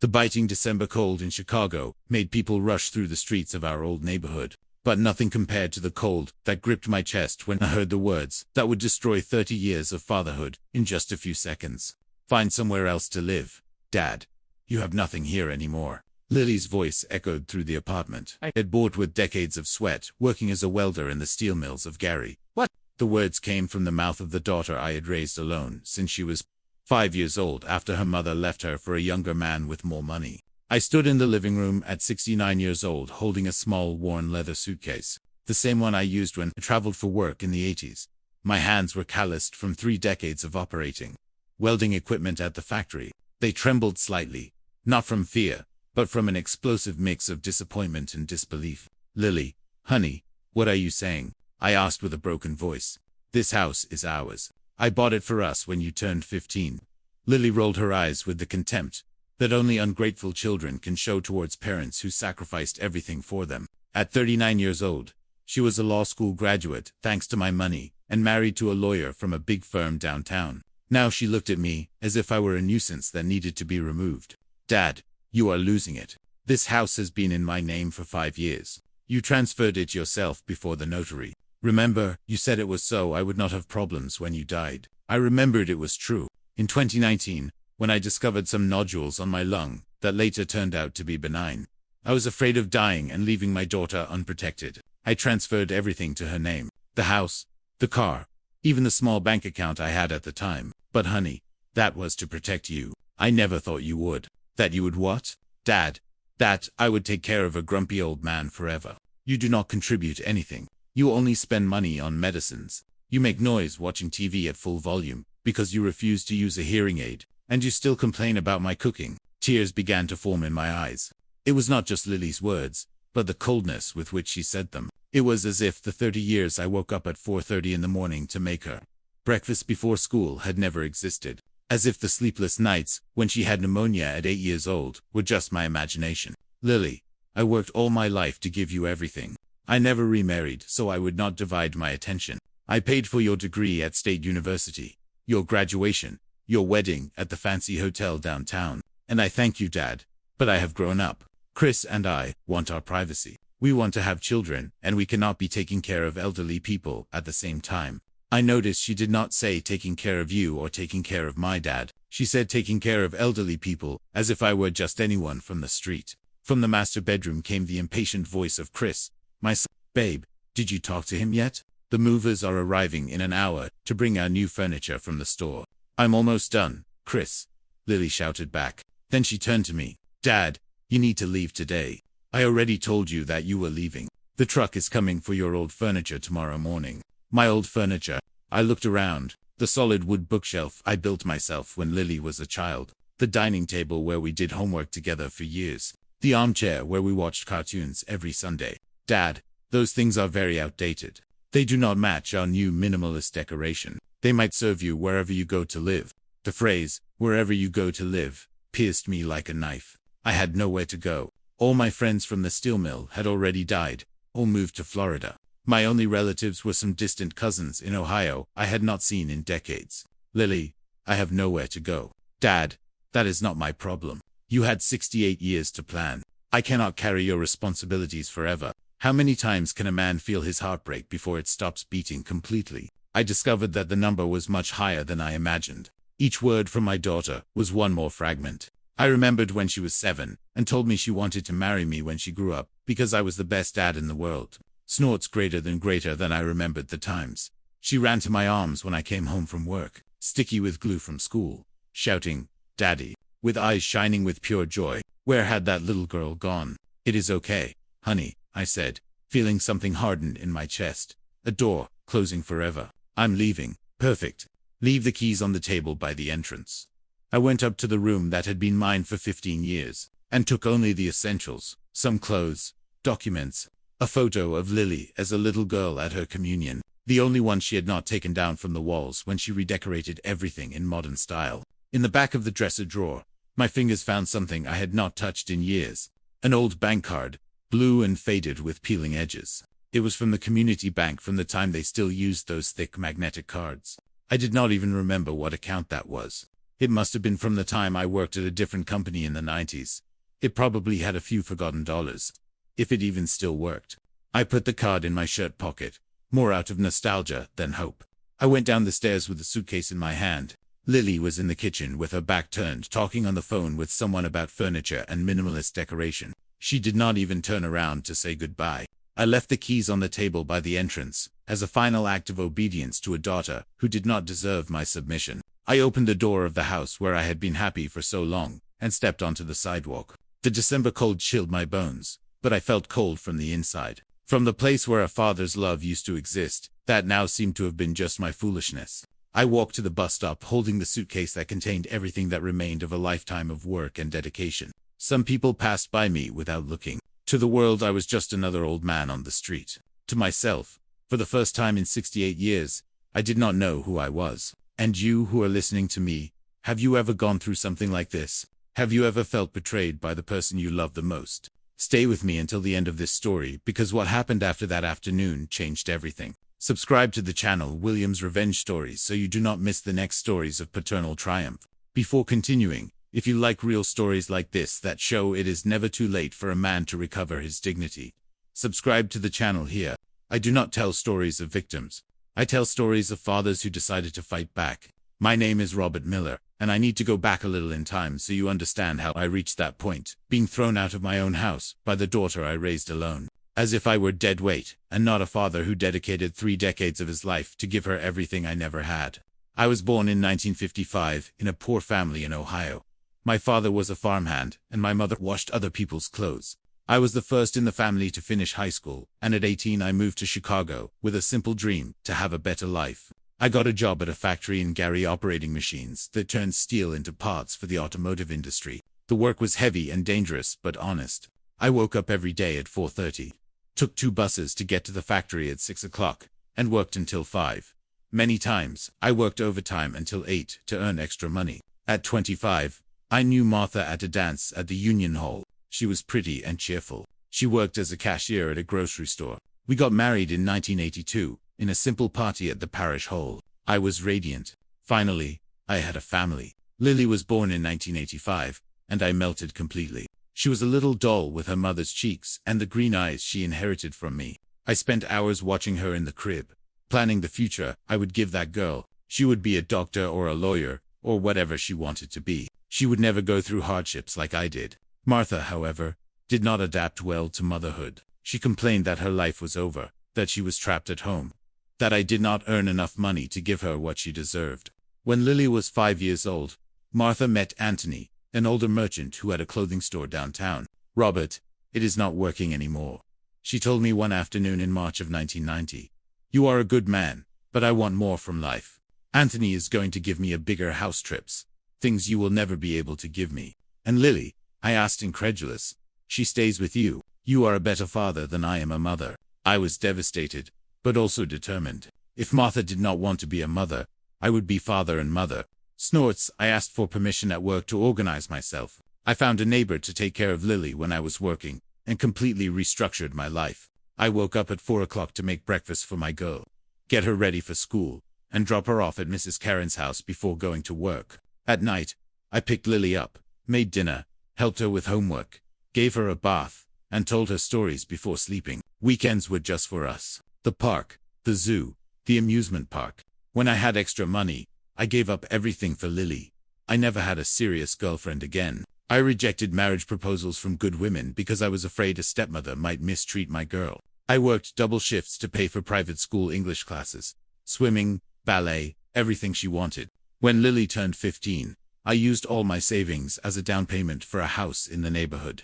The biting December cold in Chicago made people rush through the streets of our old neighborhood, but nothing compared to the cold that gripped my chest when I heard the words that would destroy 30 years of fatherhood in just a few seconds. Find somewhere else to live, Dad. You have nothing here anymore. Lily's voice echoed through the apartment. I had bought with decades of sweat, working as a welder in the steel mills of Gary. What? The words came from the mouth of the daughter I had raised alone since she was 5 years old after her mother left her for a younger man with more money. I stood in the living room at 69 years old holding a small worn leather suitcase, the same one I used when I traveled for work in the 80s. My hands were calloused from 3 decades of operating welding equipment at the factory. They trembled slightly, not from fear, but from an explosive mix of disappointment and disbelief. Lily, honey, what are you saying? I asked with a broken voice. This house is ours. I bought it for us when you turned 15. Lily rolled her eyes with the contempt that only ungrateful children can show towards parents who sacrificed everything for them. At 39 years old, she was a law school graduate, thanks to my money, and married to a lawyer from a big firm downtown. Now she looked at me as if I were a nuisance that needed to be removed. Dad, you are losing it. This house has been in my name for 5 years. You transferred it yourself before the notary. Remember, you said it was so I would not have problems when you died. I remembered it was true. In 2019, when I discovered some nodules on my lung that later turned out to be benign, I was afraid of dying and leaving my daughter unprotected. I transferred everything to her name. The house, the car, even the small bank account I had at the time. But honey, that was to protect you. I never thought you would. That you would what? Dad, that I would take care of a grumpy old man forever. You do not contribute anything. You only spend money on medicines. You make noise watching TV at full volume because you refuse to use a hearing aid, and you still complain about my cooking. Tears began to form in my eyes. It was not just Lily's words, but the coldness with which she said them. It was as if the 30 years I woke up at 4:30 in the morning to make her breakfast before school had never existed. As if the sleepless nights when she had pneumonia at 8 years old were just my imagination. Lily, I worked all my life to give you everything. I never remarried so I would not divide my attention. I paid for your degree at State University, your graduation, your wedding at the fancy hotel downtown, and I thank you, Dad. But I have grown up. Chris and I want our privacy. We want to have children, and we cannot be taking care of elderly people at the same time. I noticed she did not say taking care of you or taking care of my dad. She said taking care of elderly people, as if I were just anyone from the street. From the master bedroom came the impatient voice of Chris. My son, babe, did you talk to him yet? The movers are arriving in an hour to bring our new furniture from the store. I'm almost done, Chris, Lily shouted back. Then she turned to me. Dad, you need to leave today. I already told you that you were leaving. The truck is coming for your old furniture tomorrow morning. My old furniture. I looked around. The solid wood bookshelf I built myself when Lily was a child. The dining table where we did homework together for years. The armchair where we watched cartoons every Sunday. Dad, those things are very outdated. They do not match our new minimalist decoration. They might serve you wherever you go to live. The phrase, wherever you go to live, pierced me like a knife. I had nowhere to go. All my friends from the steel mill had already died, or moved to Florida. My only relatives were some distant cousins in Ohio I had not seen in decades. Lily, I have nowhere to go. Dad, that is not my problem. You had 68 years to plan. I cannot carry your responsibilities forever. How many times can a man feel his heart break before it stops beating completely? I discovered that the number was much higher than I imagined. Each word from my daughter was one more fragment. I remembered when she was 7 and told me she wanted to marry me when she grew up because I was the best dad in the world. Snorts greater than I remembered the times. She ran to my arms when I came home from work, sticky with glue from school, shouting, Daddy, with eyes shining with pure joy. Where had that little girl gone? It is okay, honey, I said, feeling something harden in my chest. A door, closing forever. I'm leaving. Perfect. Leave the keys on the table by the entrance. I went up to the room that had been mine for 15 years, and took only the essentials, some clothes, documents, a photo of Lily as a little girl at her communion, the only one she had not taken down from the walls when she redecorated everything in modern style. In the back of the dresser drawer, my fingers found something I had not touched in years. An old bank card, blue and faded with peeling edges. It was from the community bank from the time they still used those thick magnetic cards. I did not even remember what account that was. It must have been from the time I worked at a different company in the 90s. It probably had a few forgotten dollars, if it even still worked. I put the card in my shirt pocket, more out of nostalgia than hope. I went down the stairs with the suitcase in my hand. Lily was in the kitchen with her back turned, talking on the phone with someone about furniture and minimalist decoration. She did not even turn around to say goodbye. I left the keys on the table by the entrance, as a final act of obedience to a daughter who did not deserve my submission. I opened the door of the house where I had been happy for so long, and stepped onto the sidewalk. The December cold chilled my bones, but I felt cold from the inside. From the place where a father's love used to exist, that now seemed to have been just my foolishness. I walked to the bus stop holding the suitcase that contained everything that remained of a lifetime of work and dedication. Some people passed by me without looking. To the world, I was just another old man on the street. To myself, for the first time in 68 years, I did not know who I was. And you who are listening to me, have you ever gone through something like this? Have you ever felt betrayed by the person you love the most? Stay with me until the end of this story, because what happened after that afternoon changed everything. Subscribe to the channel William's Revenge Stories so you do not miss the next stories of paternal triumph. Before continuing, if you like real stories like this that show it is never too late for a man to recover his dignity, subscribe to the channel here. I do not tell stories of victims. I tell stories of fathers who decided to fight back. My name is Robert Miller, and I need to go back a little in time so you understand how I reached that point, being thrown out of my own house by the daughter I raised alone, as if I were dead weight, and not a father who dedicated 3 decades of his life to give her everything I never had. I was born in 1955 in a poor family in Ohio. My father was a farmhand, and my mother washed other people's clothes. I was the first in the family to finish high school, and at 18 I moved to Chicago with a simple dream to have a better life. I got a job at a factory in Gary operating machines that turned steel into parts for the automotive industry. The work was heavy and dangerous, but honest. I woke up every day at 4:30, took 2 buses to get to the factory at 6 o'clock, and worked until 5. Many times, I worked overtime until 8 to earn extra money. At 25, I knew Martha at a dance at the Union Hall. She was pretty and cheerful. She worked as a cashier at a grocery store. We got married in 1982, in a simple party at the parish hall. I was radiant. Finally, I had a family. Lily was born in 1985, and I melted completely. She was a little doll with her mother's cheeks and the green eyes she inherited from me. I spent hours watching her in the crib, planning the future I would give that girl. She would be a doctor or a lawyer, or whatever she wanted to be. She would never go through hardships like I did. Martha, however, did not adapt well to motherhood. She complained that her life was over, that she was trapped at home, that I did not earn enough money to give her what she deserved. When Lily was 5 years old, Martha met Anthony, an older merchant who had a clothing store downtown. "Robert, it is not working anymore," she told me one afternoon in March of 1990. "You are a good man, but I want more from life. Anthony is going to give me a bigger house, trips, things you will never be able to give me." "And Lily?" I asked, incredulous. "She stays with you. You are a better father than I am a mother." I was devastated, but also determined. If Martha did not want to be a mother, I would be father and mother. Snorts, I asked for permission at work to organize myself. I found a neighbor to take care of Lily when I was working, and completely restructured my life. I woke up at 4 o'clock to make breakfast for my girl, get her ready for school, and drop her off at Mrs. Karen's house before going to work. At night, I picked Lily up, made dinner, helped her with homework, gave her a bath, and told her stories before sleeping. Weekends were just for us. The park, the zoo, the amusement park. When I had extra money, I gave up everything for Lily. I never had a serious girlfriend again. I rejected marriage proposals from good women because I was afraid a stepmother might mistreat my girl. I worked double shifts to pay for private school English classes, swimming, ballet, everything she wanted. When Lily turned 15, I used all my savings as a down payment for a house in the neighborhood.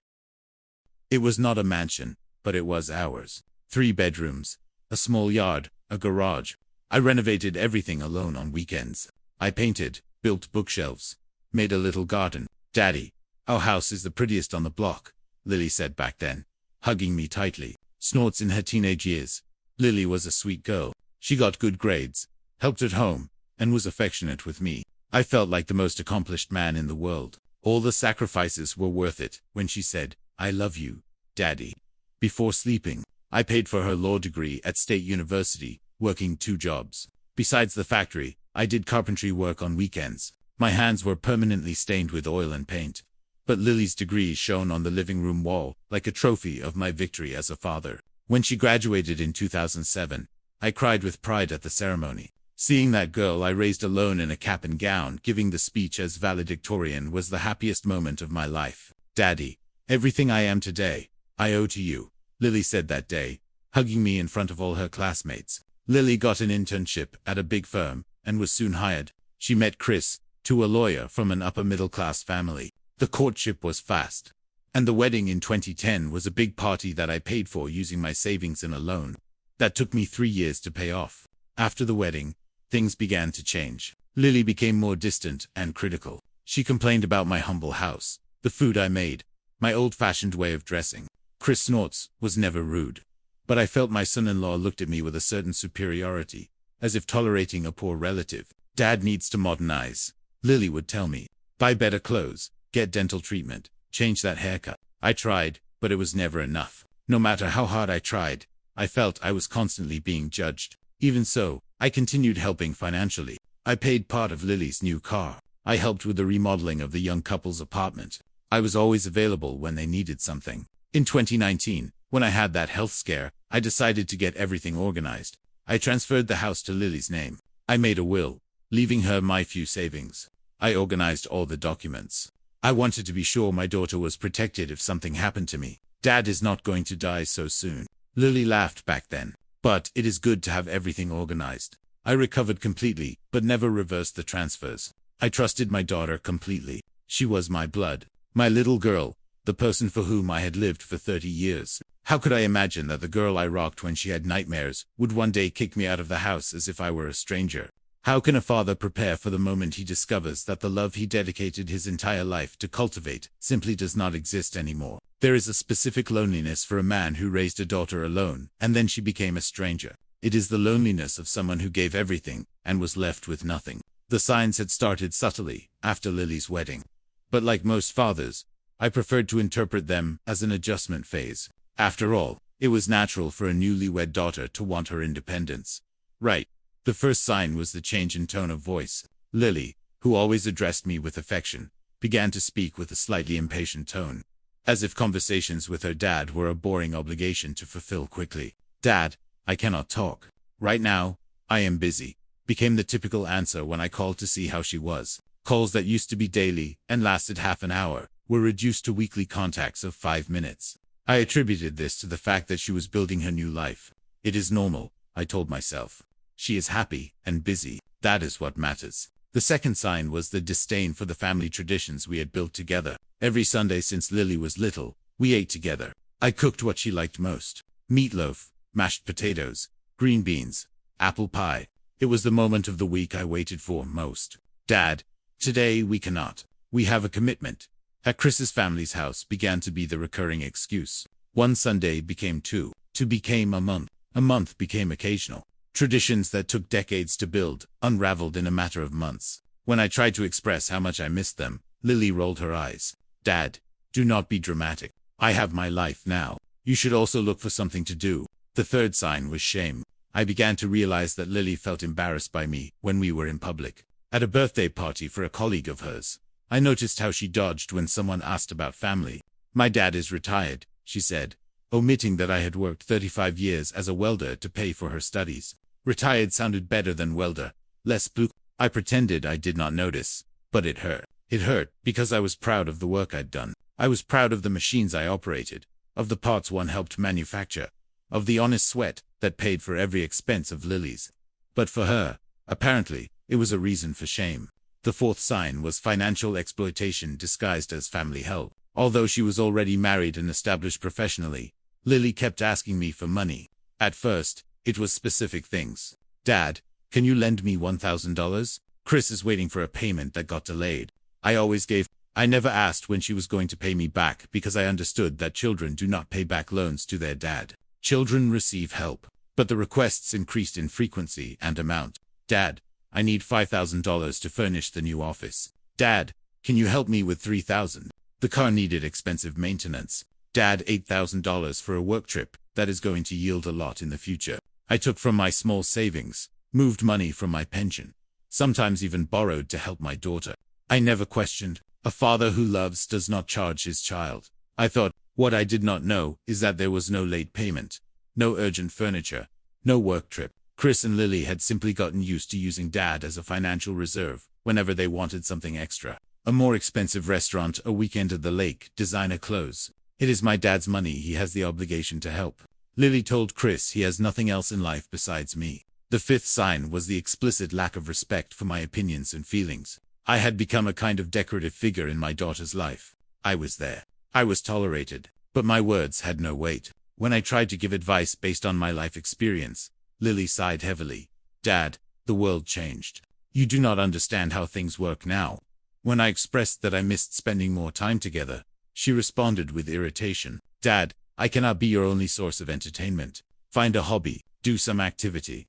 It was not a mansion, but it was ours. 3 bedrooms, a small yard, a garage. I renovated everything alone on weekends. I painted, built bookshelves, made a little garden. "Daddy, our house is the prettiest on the block," Lily said back then, hugging me tightly. Snorts in her teenage years. Lily was a sweet girl. She got good grades, helped at home, and was affectionate with me. I felt like the most accomplished man in the world. All the sacrifices were worth it when she said, "I love you, Daddy." Before sleeping, I paid for her law degree at State University, working 2 jobs. Besides the factory, I did carpentry work on weekends. My hands were permanently stained with oil and paint. But Lily's degree shone on the living room wall, like a trophy of my victory as a father. When she graduated in 2007, I cried with pride at the ceremony. Seeing that girl I raised alone in a cap and gown giving the speech as valedictorian was the happiest moment of my life. Daddy, everything I am today, I owe to you, Lily said that day, hugging me in front of all her classmates. Lily got an internship at a big firm and was soon hired. She met Chris, too, a lawyer from an upper-middle-class family. The courtship was fast. And the wedding in 2010 was a big party that I paid for using my savings and a loan. That took me 3 years to pay off. After the wedding, things began to change. Lily became more distant and critical. She complained about my humble house, the food I made, my old-fashioned way of dressing. Chris Snorts was never rude. But I felt my son-in-law looked at me with a certain superiority, as if tolerating a poor relative. Dad needs to modernize, Lily would tell me. Buy better clothes, get dental treatment, change that haircut. I tried, but it was never enough. No matter how hard I tried, I felt I was constantly being judged. Even so, I continued helping financially. I paid part of Lily's new car. I helped with the remodeling of the young couple's apartment. I was always available when they needed something. In 2019, when I had that health scare, I decided to get everything organized. I transferred the house to Lily's name. I made a will, leaving her my few savings. I organized all the documents. I wanted to be sure my daughter was protected if something happened to me. Dad is not going to die so soon. Lily laughed back then. But it is good to have everything organized. I recovered completely, but never reversed the transfers. I trusted my daughter completely. She was my blood. My little girl, the person for whom I had lived for 30 years. How could I imagine that the girl I rocked when she had nightmares would one day kick me out of the house as if I were a stranger? How can a father prepare for the moment he discovers that the love he dedicated his entire life to cultivate simply does not exist anymore? There is a specific loneliness for a man who raised a daughter alone, and then she became a stranger. It is the loneliness of someone who gave everything and was left with nothing. The signs had started subtly after Lily's wedding. But like most fathers, I preferred to interpret them as an adjustment phase. After all, it was natural for a newlywed daughter to want her independence. Right. The first sign was the change in tone of voice. Lily, who always addressed me with affection, began to speak with a slightly impatient tone, as if conversations with her dad were a boring obligation to fulfill quickly. Dad, I cannot talk. Right now, I am busy, became the typical answer when I called to see how she was. Calls that used to be daily and lasted half an hour were reduced to weekly contacts of 5 minutes. I attributed this to the fact that she was building her new life. It is normal, I told myself. She is happy and busy. That is what matters. The second sign was the disdain for the family traditions we had built together. Every Sunday since Lily was little, we ate together. I cooked what she liked most. Meatloaf, mashed potatoes, green beans, apple pie. It was the moment of the week I waited for most. Dad, today we cannot. We have a commitment. At Chris's family's house began to be the recurring excuse. One Sunday became two. Two became a month. A month became occasional. Traditions that took decades to build unraveled in a matter of months. When I tried to express how much I missed them, Lily rolled her eyes. Dad, do not be dramatic. I have my life now. You should also look for something to do. The third sign was shame. I began to realize that Lily felt embarrassed by me when we were in public. At a birthday party for a colleague of hers, I noticed how she dodged when someone asked about family. My dad is retired, she said, omitting that I had worked 35 years as a welder to pay for her studies. Retired sounded better than welder, less spook. I pretended I did not notice, but it hurt. It hurt because I was proud of the work I'd done. I was proud of the machines I operated, of the parts one helped manufacture, of the honest sweat that paid for every expense of Lily's. But for her, apparently, it was a reason for shame. The fourth sign was financial exploitation disguised as family help. Although she was already married and established professionally, Lily kept asking me for money. At first, it was specific things. Dad, can you lend me $1,000? Chris is waiting for a payment that got delayed. I always gave. I never asked when she was going to pay me back because I understood that children do not pay back loans to their dad. Children receive help. But the requests increased in frequency and amount. Dad, I need $5,000 to furnish the new office. Dad, can you help me with $3,000? The car needed expensive maintenance. Dad, $8,000 for a work trip that is going to yield a lot in the future. I took from my small savings, moved money from my pension, sometimes even borrowed to help my daughter. I never questioned. A father who loves does not charge his child. I thought, what I did not know is that there was no late payment, no urgent furniture, no work trip. Chris and Lily had simply gotten used to using Dad as a financial reserve whenever they wanted something extra. A more expensive restaurant, a weekend at the lake, designer clothes. It is my dad's money, he has the obligation to help. Lily told Chris he has nothing else in life besides me. The fifth sign was the explicit lack of respect for my opinions and feelings. I had become a kind of decorative figure in my daughter's life. I was there. I was tolerated. But my words had no weight. When I tried to give advice based on my life experience, Lily sighed heavily. Dad, the world changed. You do not understand how things work now. When I expressed that I missed spending more time together, she responded with irritation. Dad, I cannot be your only source of entertainment. Find a hobby, do some activity.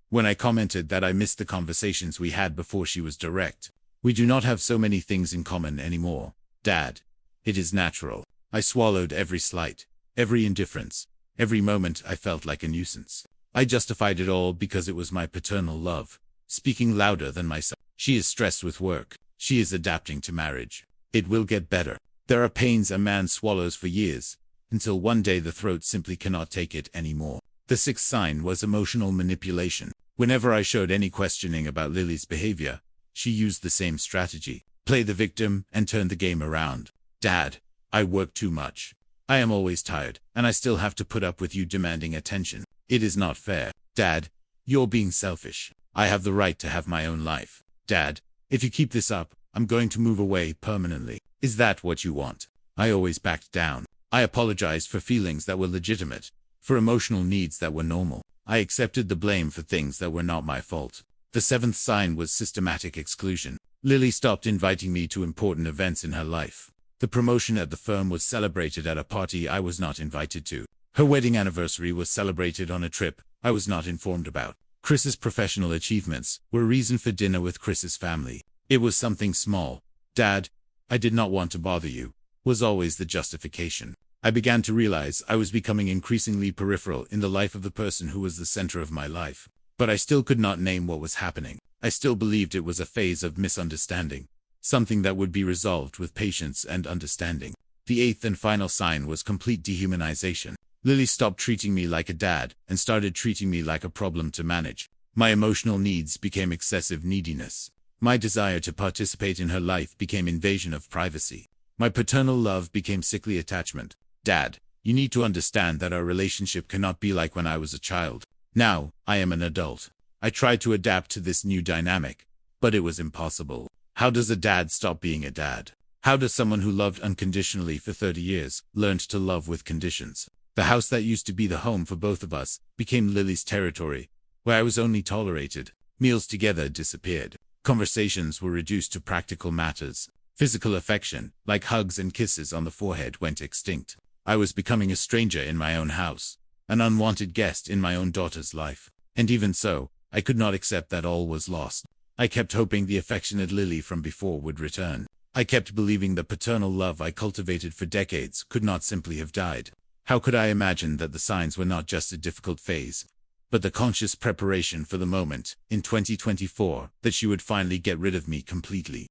When I commented that I missed the conversations we had before, she was direct. We do not have so many things in common anymore. Dad, it is natural. I swallowed every slight, every indifference, every moment I felt like a nuisance. I justified it all because it was my paternal love, speaking louder than myself. She is stressed with work. She is adapting to marriage. It will get better. There are pains a man swallows for years, until one day the throat simply cannot take it anymore. The sixth sign was emotional manipulation. Whenever I showed any questioning about Lily's behavior, she used the same strategy. Play the victim and turn the game around. Dad, I work too much. I am always tired, and I still have to put up with you demanding attention. It is not fair. Dad, you're being selfish. I have the right to have my own life. Dad, if you keep this up, I'm going to move away permanently. Is that what you want? I always backed down. I apologized for feelings that were legitimate, for emotional needs that were normal. I accepted the blame for things that were not my fault. The seventh sign was systematic exclusion. Lily stopped inviting me to important events in her life. The promotion at the firm was celebrated at a party I was not invited to. Her wedding anniversary was celebrated on a trip I was not informed about. Chris's professional achievements were a reason for dinner with Chris's family. It was something small. Dad, I did not want to bother you, was always the justification. I began to realize I was becoming increasingly peripheral in the life of the person who was the center of my life. But I still could not name what was happening. I still believed it was a phase of misunderstanding, something that would be resolved with patience and understanding. The eighth and final sign was complete dehumanization. Lily stopped treating me like a dad and started treating me like a problem to manage. My emotional needs became excessive neediness. My desire to participate in her life became invasion of privacy. My paternal love became sickly attachment. Dad, you need to understand that our relationship cannot be like when I was a child. Now, I am an adult. I tried to adapt to this new dynamic, but it was impossible. How does a dad stop being a dad? How does someone who loved unconditionally for 30 years learn to love with conditions? The house that used to be the home for both of us became Lily's territory, where I was only tolerated. Meals together disappeared. Conversations were reduced to practical matters. Physical affection, like hugs and kisses on the forehead, went extinct. I was becoming a stranger in my own house, an unwanted guest in my own daughter's life. And even so, I could not accept that all was lost. I kept hoping the affectionate Lily from before would return. I kept believing the paternal love I cultivated for decades could not simply have died. How could I imagine that the signs were not just a difficult phase, but the conscious preparation for the moment, in 2024, that she would finally get rid of me completely?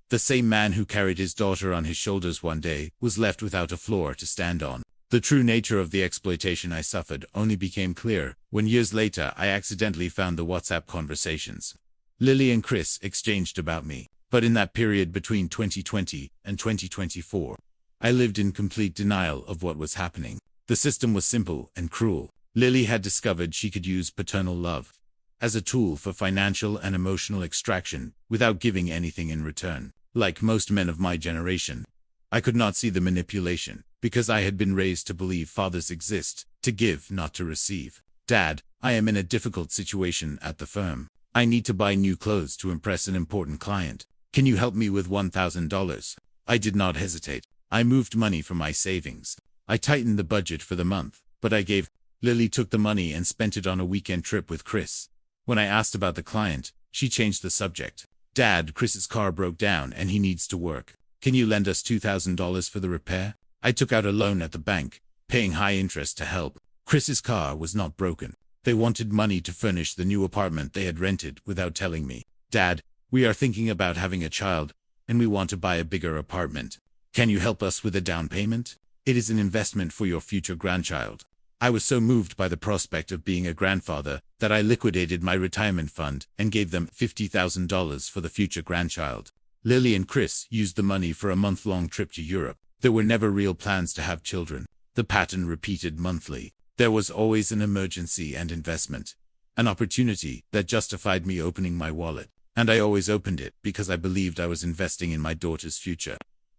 The same man who carried his daughter on his shoulders one day was left without a floor to stand on. The true nature of the exploitation I suffered only became clear when years later I accidentally found the WhatsApp conversations Lily and Chris exchanged about me. But in that period between 2020 and 2024, I lived in complete denial of what was happening. The system was simple and cruel. Lily had discovered she could use paternal love as a tool for financial and emotional extraction without giving anything in return. Like most men of my generation, I could not see the manipulation because I had been raised to believe fathers exist to give, not to receive. Dad, I am in a difficult situation at the firm. I need to buy new clothes to impress an important client. Can you help me with $1,000? I did not hesitate. I moved money from my savings. I tightened the budget for the month, but I gave. Lily took the money and spent it on a weekend trip with Chris. When I asked about the client, she changed the subject. Dad, Chris's car broke down and he needs to work. Can you lend us $2,000 for the repair? I took out a loan at the bank, paying high interest to help. Chris's car was not broken. They wanted money to furnish the new apartment they had rented without telling me. Dad, We are thinking about having a child, and we want to buy a bigger apartment. Can you help us with a down payment? It is an investment for your future grandchild. I was so moved by the prospect of being a grandfather that I liquidated my retirement fund and gave them $50,000 for the future grandchild. Lily and Chris used the money for a month-long trip to Europe. There were never real plans to have children. The pattern repeated monthly. There was always an emergency and investment. An opportunity that justified me opening my wallet. And I always opened it because I believed I was investing in my daughter's future.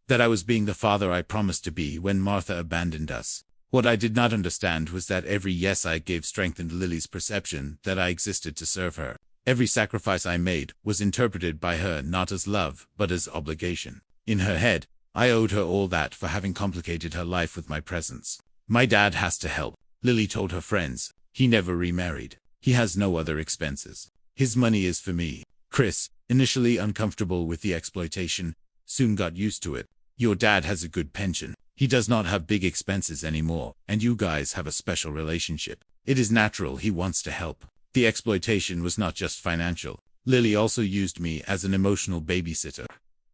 That I was being the father I promised to be when Martha abandoned us. What I did not understand was that every yes I gave strengthened Lily's perception that I existed to serve her. Every sacrifice I made was interpreted by her not as love, but as obligation. In her head, I owed her all that for having complicated her life with my presence. My dad has to help, Lily told her friends. He never remarried. He has no other expenses. His money is for me. Chris, initially uncomfortable with the exploitation, soon got used to it. Your dad has a good pension. He does not have big expenses anymore, and you guys have a special relationship. It is natural he wants to help. The exploitation was not just financial. Lily also used me as an emotional babysitter,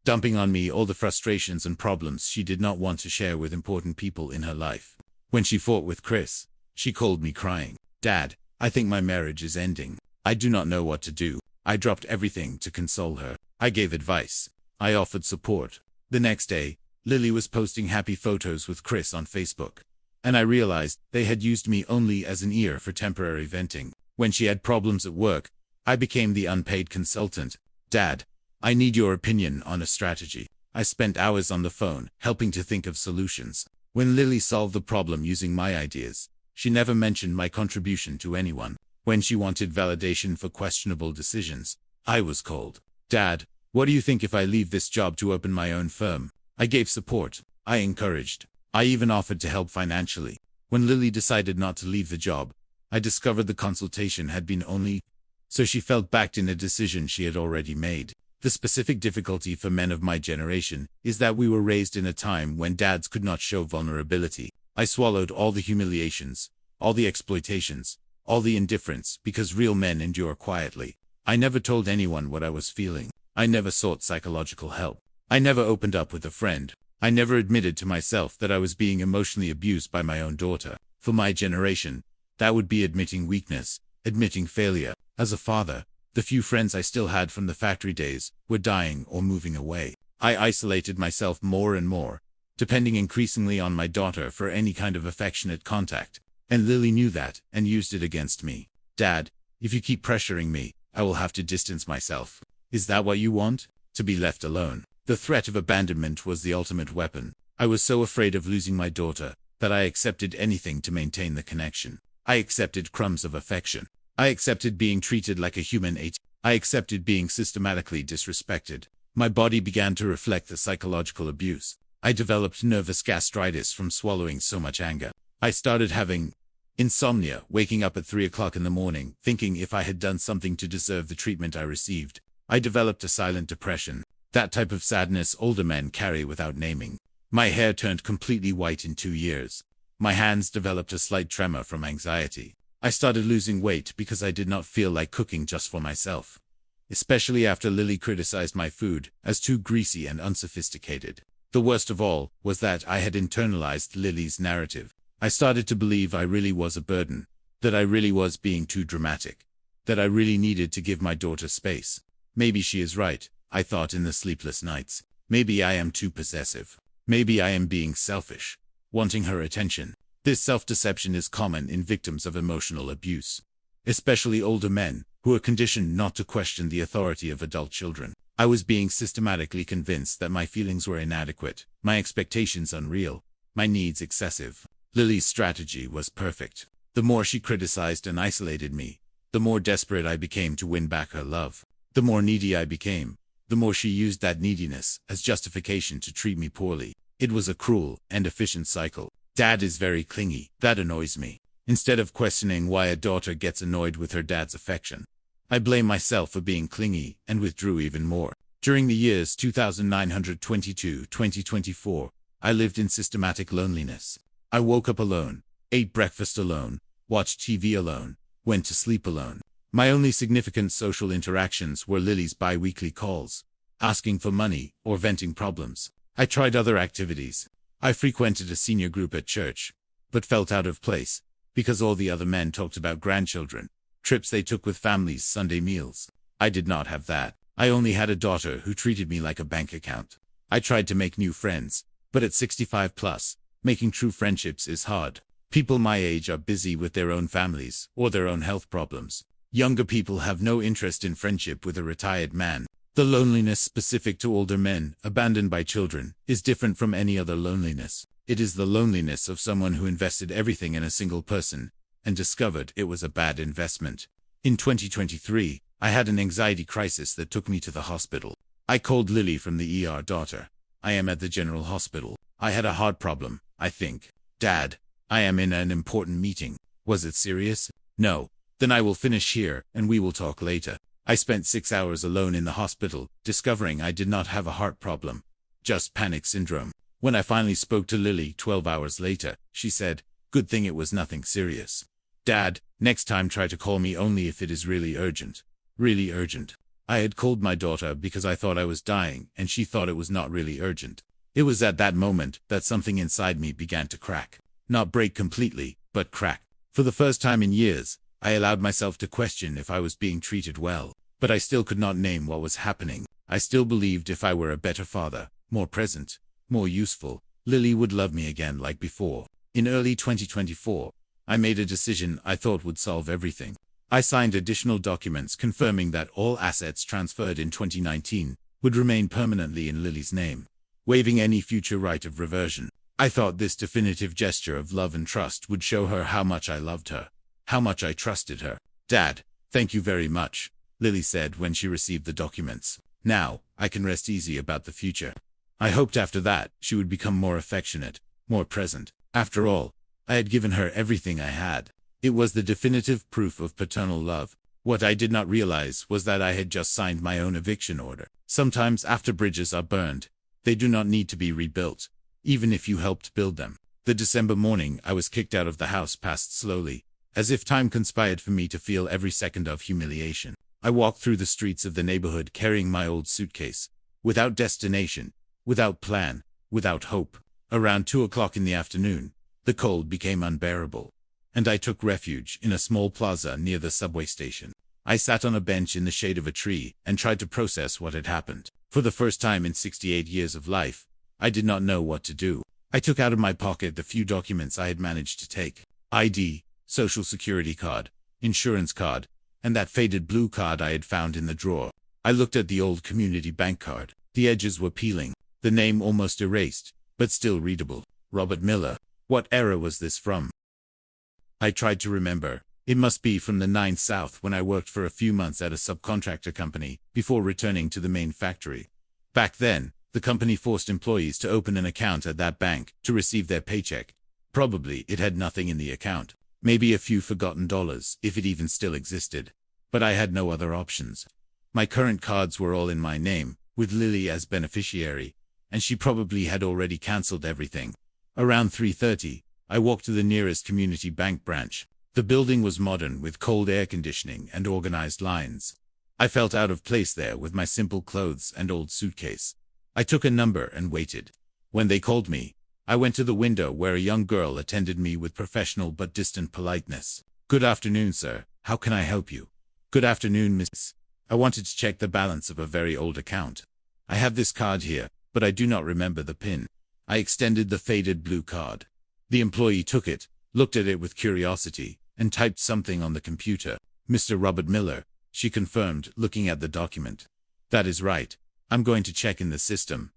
dumping on me all the frustrations and problems she did not want to share with important people in her life. When she fought with Chris, she called me crying. Dad, I think my marriage is ending. I do not know what to do. I dropped everything to console her. I gave advice. I offered support. The next day, Lily was posting happy photos with Chris on Facebook. And I realized they had used me only as an ear for temporary venting. When she had problems at work, I became the unpaid consultant. Dad, I need your opinion on a strategy. I spent hours on the phone, helping to think of solutions. When Lily solved the problem using my ideas, she never mentioned my contribution to anyone. When she wanted validation for questionable decisions, I was cold. Dad, what do you think if I leave this job to open my own firm? I gave support. I encouraged. I even offered to help financially. When Lily decided not to leave the job, I discovered the consultation had been only so she felt backed in a decision she had already made. The specific difficulty for men of my generation is that we were raised in a time when dads could not show vulnerability. I swallowed all the humiliations, all the exploitations, all the indifference because real men endure quietly. I never told anyone what I was feeling. I never sought psychological help. I never opened up with a friend. I never admitted to myself that I was being emotionally abused by my own daughter. For my generation, that would be admitting weakness, admitting failure. As a father, the few friends I still had from the factory days were dying or moving away. I isolated myself more and more, depending increasingly on my daughter for any kind of affectionate contact. And Lily knew that and used it against me. Dad, if you keep pressuring me, I will have to distance myself. Is that what you want? To be left alone? The threat of abandonment was the ultimate weapon. I was so afraid of losing my daughter that I accepted anything to maintain the connection. I accepted crumbs of affection. I accepted being treated like a human. I accepted being systematically disrespected. My body began to reflect the psychological abuse. I developed nervous gastritis from swallowing so much anger. I started having insomnia, waking up at 3 o'clock in the morning, thinking if I had done something to deserve the treatment I received. I developed a silent depression, that type of sadness older men carry without naming. My hair turned completely white in 2 years. My hands developed a slight tremor from anxiety. I started losing weight because I did not feel like cooking just for myself. Especially after Lily criticized my food as too greasy and unsophisticated. The worst of all was that I had internalized Lily's narrative. I started to believe I really was a burden, that I really was being too dramatic, that I really needed to give my daughter space. Maybe she is right, I thought in the sleepless nights. Maybe I am too possessive. Maybe I am being selfish, wanting her attention. This self-deception is common in victims of emotional abuse, especially older men who are conditioned not to question the authority of adult children. I was being systematically convinced that my feelings were inadequate, my expectations unreal, my needs excessive. Lily's strategy was perfect. The more she criticized and isolated me, the more desperate I became to win back her love. The more needy I became, the more she used that neediness as justification to treat me poorly. It was a cruel and efficient cycle. Dad is very clingy. That annoys me. Instead of questioning why a daughter gets annoyed with her dad's affection, I blame myself for being clingy and withdrew even more. During the years 2922-2024, I lived in systematic loneliness. I woke up alone, ate breakfast alone, watched TV alone, went to sleep alone. My only significant social interactions were Lily's bi-weekly calls, asking for money or venting problems. I tried other activities. I frequented a senior group at church, but felt out of place because all the other men talked about grandchildren, trips they took with families, Sunday meals. I did not have that. I only had a daughter who treated me like a bank account. I tried to make new friends, but at 65 plus, making true friendships is hard. People my age are busy with their own families or their own health problems. Younger people have no interest in friendship with a retired man. The loneliness specific to older men, abandoned by children, is different from any other loneliness. It is the loneliness of someone who invested everything in a single person and discovered it was a bad investment. In 2023, I had an anxiety crisis that took me to the hospital. I called Lily from the ER. Daughter, I am at the general hospital. I had a heart problem, I think. Dad, I am in an important meeting. Was it serious? No. Then I will finish here and we will talk later. I spent 6 hours alone in the hospital, discovering I did not have a heart problem, just panic syndrome. When I finally spoke to Lily 12 hours later, she said, "Good thing it was nothing serious. Dad, next time try to call me only if it is really urgent." Really urgent. I had called my daughter because I thought I was dying and she thought it was not really urgent. It was at that moment that something inside me began to crack. Not break completely, but crack. For the first time in years, I allowed myself to question if I was being treated well, but I still could not name what was happening. I still believed if I were a better father, more present, more useful, Lily would love me again like before. In early 2024, I made a decision I thought would solve everything. I signed additional documents confirming that all assets transferred in 2019 would remain permanently in Lily's name, waiving any future right of reversion. I thought this definitive gesture of love and trust would show her how much I loved her, how much I trusted her. "Dad, thank you very much," Lily said when she received the documents. "Now, I can rest easy about the future." I hoped after that she would become more affectionate, more present. After all, I had given her everything I had. It was the definitive proof of paternal love. What I did not realize was that I had just signed my own eviction order. Sometimes after bridges are burned, they do not need to be rebuilt, even if you helped build them. The December morning I was kicked out of the house passed slowly, as if time conspired for me to feel every second of humiliation. I walked through the streets of the neighborhood carrying my old suitcase, without destination, without plan, without hope. Around 2 o'clock in the afternoon, the cold became unbearable, and I took refuge in a small plaza near the subway station. I sat on a bench in the shade of a tree and tried to process what had happened. For the first time in 68 years of life, I did not know what to do. I took out of my pocket the few documents I had managed to take: ID, social security card, insurance card, and that faded blue card I had found in the drawer. I looked at the old community bank card. The edges were peeling, the name almost erased, but still readable. Robert Miller. What era was this from? I tried to remember. It must be from the 9th South, when I worked for a few months at a subcontractor company before returning to the main factory. Back then, the company forced employees to open an account at that bank to receive their paycheck. Probably it had nothing in the account. Maybe a few forgotten dollars, if it even still existed. But I had no other options. My current cards were all in my name, with Lily as beneficiary, and she probably had already cancelled everything. Around 3:30, I walked to the nearest community bank branch. The building was modern, with cold air conditioning and organized lines. I felt out of place there with my simple clothes and old suitcase. I took a number and waited. When they called me, I went to the window where a young girl attended me with professional but distant politeness. "Good afternoon, sir. How can I help you?" "Good afternoon, miss. I wanted to check the balance of a very old account. I have this card here, but I do not remember the PIN." I extended the faded blue card. The employee took it, looked at it with curiosity, and typed something on the computer. "Mr. Robert Miller," she confirmed, looking at the document. "That is right. I'm going to check in the system."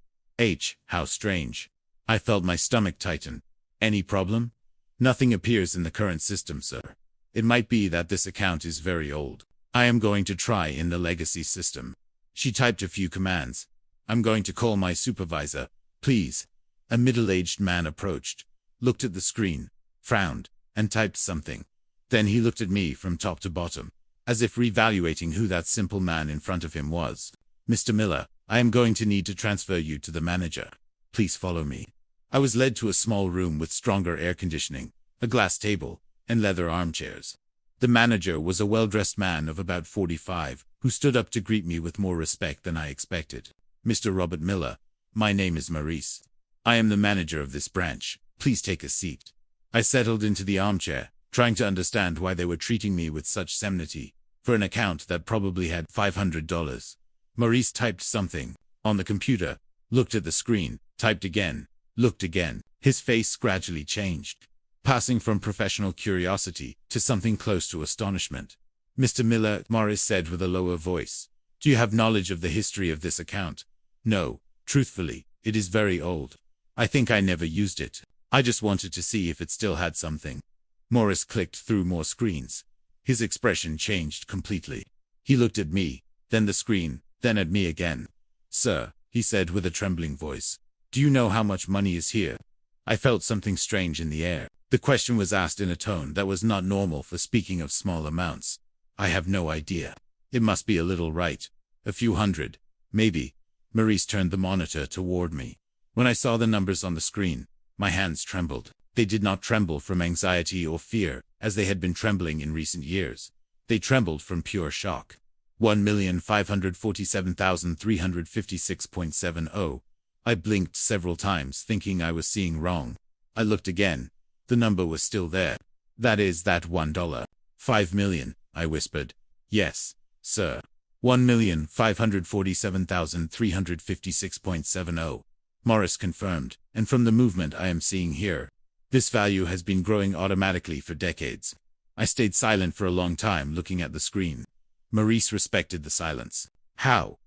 How strange. I felt my stomach tighten. "Any problem?" "Nothing appears in the current system, sir. It might be that this account is very old. I am going to try in the legacy system." She typed a few commands. "I'm going to call my supervisor, please." A middle-aged man approached, looked at the screen, frowned, and typed something. Then he looked at me from top to bottom, as if reevaluating who that simple man in front of him was. "Mr. Miller, I am going to need to transfer you to the manager. Please follow me." I was led to a small room with stronger air conditioning, a glass table, and leather armchairs. The manager was a well-dressed man of about 45, who stood up to greet me with more respect than I expected. "Mr. Robert Miller, my name is Maurice. I am the manager of this branch. Please take a seat." I settled into the armchair, trying to understand why they were treating me with such solemnity for an account that probably had $500. Maurice typed something on the computer, looked at the screen, typed again, looked again. His face gradually changed, passing from professional curiosity to something close to astonishment. "Mr. Miller," Maurice said with a lower voice, "do you have knowledge of the history of this account?" "No, truthfully, it is very old. I think I never used it. I just wanted to see if it still had something." Maurice clicked through more screens. His expression changed completely. He looked at me, then the screen, then at me again. "Sir," he said with a trembling voice, "do you know how much money is here?" I felt something strange in the air. The question was asked in a tone that was not normal for speaking of small amounts. "I have no idea. It must be a little, right? A few hundred, maybe." Maurice turned the monitor toward me. When I saw the numbers on the screen, my hands trembled. They did not tremble from anxiety or fear, as they had been trembling in recent years. They trembled from pure shock. 1,547,356.70. I blinked several times, thinking I was seeing wrong. I looked again. The number was still there. "That is that $1. 5 million, I whispered. "Yes, sir. 1,547,356.70. Maurice confirmed, "And from the movement I am seeing here, this value has been growing automatically for decades." I stayed silent for a long time, looking at the screen. Maurice respected the silence. How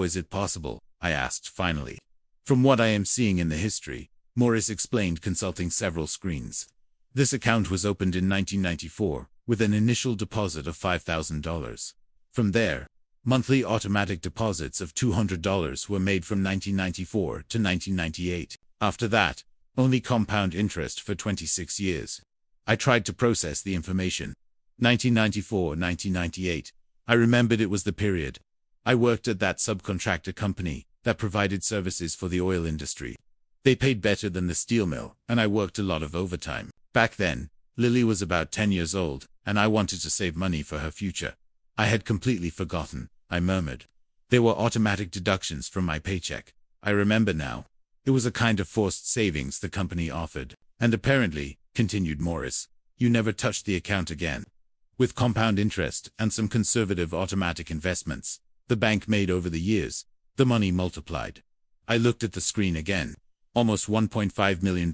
is it possible?" I asked finally. "From what I am seeing in the history," Maurice explained, consulting several screens. "This account was opened in 1994, with an initial deposit of $5,000. From there, monthly automatic deposits of $200 were made from 1994 to 1998. After that, only compound interest for 26 years. I tried to process the information. 1994, 1998. I remembered it was the period. I worked at that subcontractor company that provided services for the oil industry. They paid better than the steel mill, and I worked a lot of overtime. Back then, Lily was about 10 years old, and I wanted to save money for her future. I had completely forgotten," I murmured. "There were automatic deductions from my paycheck. I remember now. It was a kind of forced savings the company offered. And apparently," continued Maurice, "you never touched the account again. With compound interest and some conservative automatic investments the bank made over the years, the money multiplied." I looked at the screen again. Almost $1.5 million.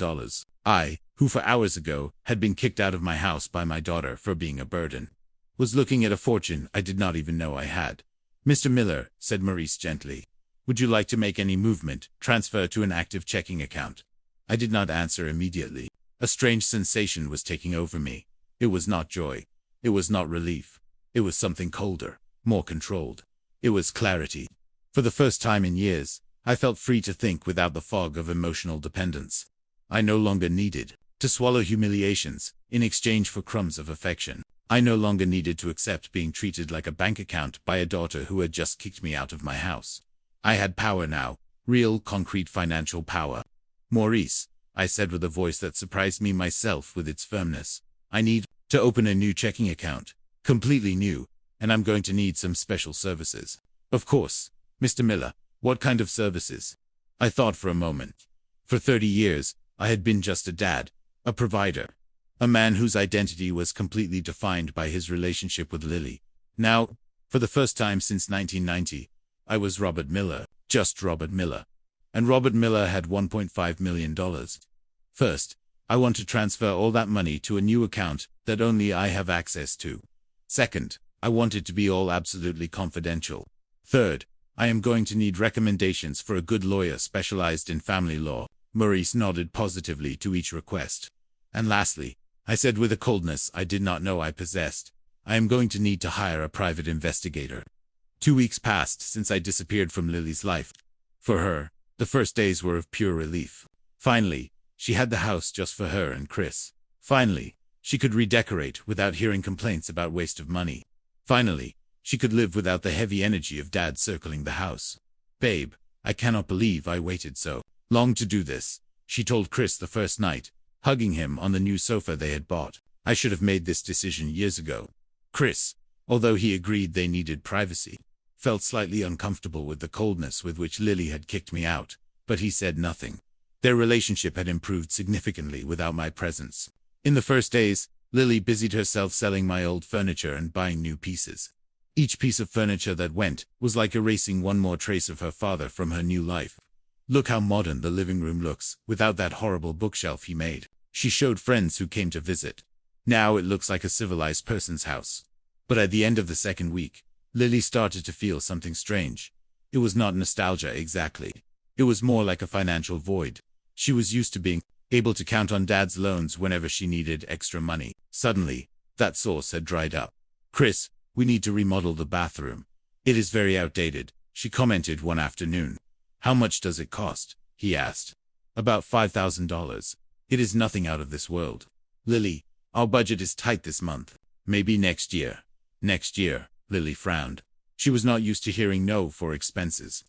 I, who for hours ago had been kicked out of my house by my daughter for being a burden, was looking at a fortune I did not even know I had. "Mr. Miller," said Maurice gently, "would you like to make any movement, transfer to an active checking account?" I did not answer immediately. A strange sensation was taking over me. It was not joy. It was not relief. It was something colder, more controlled. It was clarity. For the first time in years, I felt free to think without the fog of emotional dependence. I no longer needed to swallow humiliations in exchange for crumbs of affection. I no longer needed to accept being treated like a bank account by a daughter who had just kicked me out of my house. I had power now, real, concrete financial power. "Maurice," I said with a voice that surprised me myself with its firmness, "I need to open a new checking account, completely new, and I'm going to need some special services." "Of course, Mr. Miller. What kind of services?" I thought for a moment. For 30 years, I had been just a dad, a provider, a man whose identity was completely defined by his relationship with Lily. Now, for the first time since 1990, I was Robert Miller, just Robert Miller. And Robert Miller had $1.5 million. First, I want to transfer all that money to a new account that only I have access to. Second, I want it to be all absolutely confidential. Third, I am going to need recommendations for a good lawyer specialized in family law. Maurice nodded positively to each request. "And lastly," I said with a coldness I did not know I possessed, "I am going to need to hire a private investigator." 2 weeks passed since I disappeared from Lily's life. For her, the first days were of pure relief. Finally, she had the house just for her and Chris. Finally, she could redecorate without hearing complaints about waste of money. Finally, she could live without the heavy energy of Dad circling the house. "Babe, I cannot believe I waited so long to do this," she told Chris the first night, hugging him on the new sofa they had bought. "I should have made this decision years ago." Chris, although he agreed they needed privacy, felt slightly uncomfortable with the coldness with which Lily had kicked me out, but he said nothing. Their relationship had improved significantly without my presence. In the first days, Lily busied herself selling my old furniture and buying new pieces. Each piece of furniture that went was like erasing one more trace of her father from her new life. Look how modern the living room looks, without that horrible bookshelf he made. She showed friends who came to visit. Now it looks like a civilized person's house. But at the end of the second week, Lily started to feel something strange. It was not nostalgia exactly. It was more like a financial void. She was used to being able to count on Dad's loans whenever she needed extra money. Suddenly, that source had dried up. "Chris, we need to remodel the bathroom. It is very outdated," she commented one afternoon. "How much does it cost?" he asked. "About $5,000. It is nothing out of this world." "Lily, our budget is tight this month. Maybe next year." "Next year," Lily frowned. She was not used to hearing no for expenses.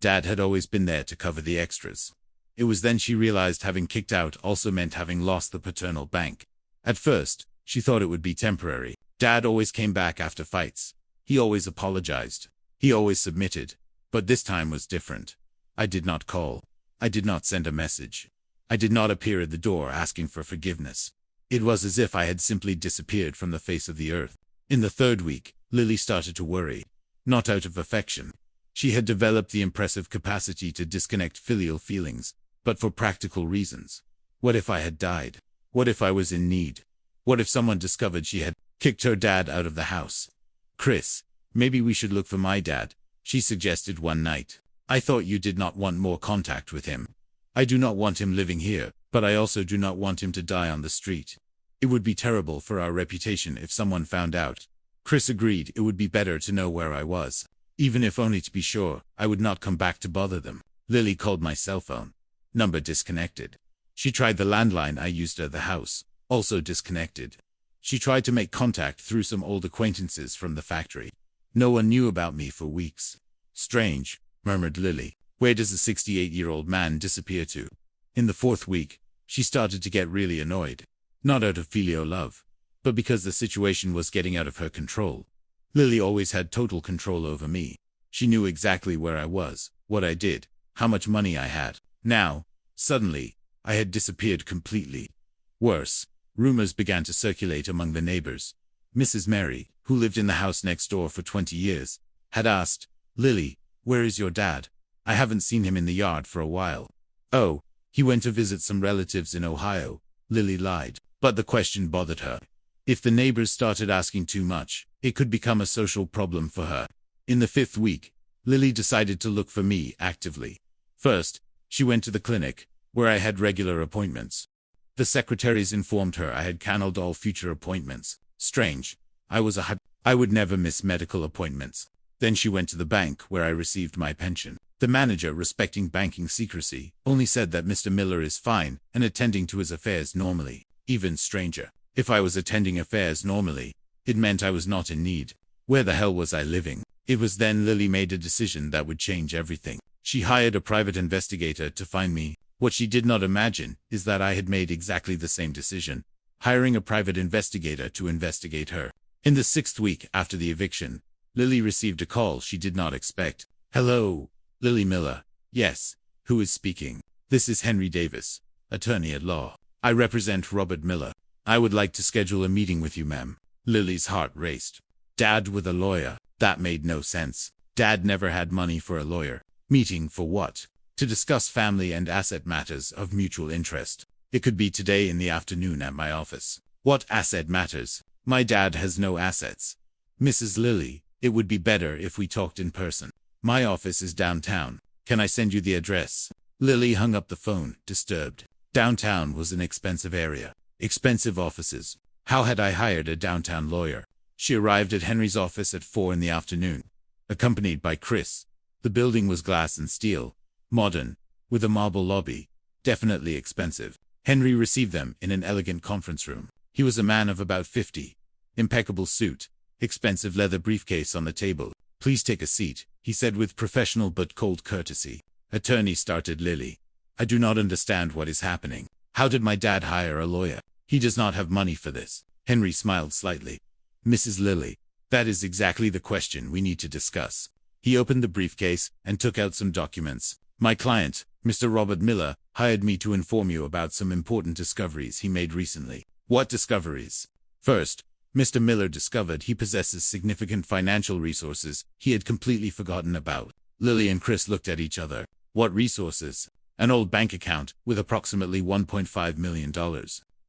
Dad had always been there to cover the extras. It was then she realized having kicked out also meant having lost the paternal bank. At first, she thought it would be temporary. Dad always came back after fights. He always apologized. He always submitted. But this time was different. I did not call. I did not send a message. I did not appear at the door asking for forgiveness. It was as if I had simply disappeared from the face of the earth. In the third week, Lily started to worry. Not out of affection. She had developed the impressive capacity to disconnect filial feelings, but for practical reasons. What if I had died? What if I was in need? What if someone discovered she had kicked her dad out of the house? "Chris, maybe we should look for my dad," she suggested one night. "I thought you did not want more contact with him." "I do not want him living here, but I also do not want him to die on the street. It would be terrible for our reputation if someone found out." Chris agreed it would be better to know where I was. Even if only to be sure I would not come back to bother them. Lily called my cell phone. Number disconnected. She tried the landline I used at the house. Also disconnected. She tried to make contact through some old acquaintances from the factory. No one knew about me for weeks. "Strange," murmured Lily. "Where does a 68-year-old man disappear to?" In the fourth week, she started to get really annoyed. Not out of filial love, but because the situation was getting out of her control. Lily always had total control over me. She knew exactly where I was, what I did, how much money I had. Now, suddenly, I had disappeared completely. Worse, rumors began to circulate among the neighbors. Mrs. Mary, who lived in the house next door for 20 years, had asked, "Lily, where is your dad? I haven't seen him in the yard for a while." "Oh, he went to visit some relatives in Ohio," Lily lied. But the question bothered her. If the neighbors started asking too much, it could become a social problem for her. In the fifth week, Lily decided to look for me actively. First, she went to the clinic, where I had regular appointments. The secretaries informed her I had canceled all future appointments. Strange. I would never miss medical appointments. Then she went to the bank where I received my pension. The manager, respecting banking secrecy, only said that Mr. Miller is fine and attending to his affairs normally. Even stranger. If I was attending affairs normally, it meant I was not in need. Where the hell was I living? It was then Lily made a decision that would change everything. She hired a private investigator to find me. What she did not imagine is that I had made exactly the same decision, hiring a private investigator to investigate her. In the sixth week after the eviction, Lily received a call she did not expect. "Hello, Lily Miller." "Yes, who is speaking?" "This is Henry Davis, attorney at law. I represent Robert Miller. I would like to schedule a meeting with you, ma'am." Lily's heart raced. Dad with a lawyer? That made no sense. Dad never had money for a lawyer. Meeting for what? To discuss family and asset matters of mutual interest. It could be today in the afternoon at my office. What asset matters? My dad has no assets. "Mrs. Lily, it would be better if we talked in person. My office is downtown. Can I send you the address?" Lily hung up the phone, disturbed. Downtown was an expensive area. Expensive offices. How had I hired a downtown lawyer? She arrived at Henry's office at 4 in the afternoon, accompanied by Chris. The building was glass and steel, modern, with a marble lobby, definitely expensive. Henry received them in an elegant conference room. He was a man of about 50. Impeccable suit, expensive leather briefcase on the table. "Please take a seat," he said with professional but cold courtesy. "Attorney," started Lily. "I do not understand what is happening. How did my dad hire a lawyer? He does not have money for this." Henry smiled slightly. Mrs. Lilly, that is exactly the question we need to discuss. He opened the briefcase and took out some documents. My client, Mr. Robert Miller, hired me to inform you about some important discoveries he made recently. What discoveries? First, Mr. Miller discovered he possesses significant financial resources he had completely forgotten about. Lily and Chris looked at each other. What resources? An old bank account with approximately $1.5 million.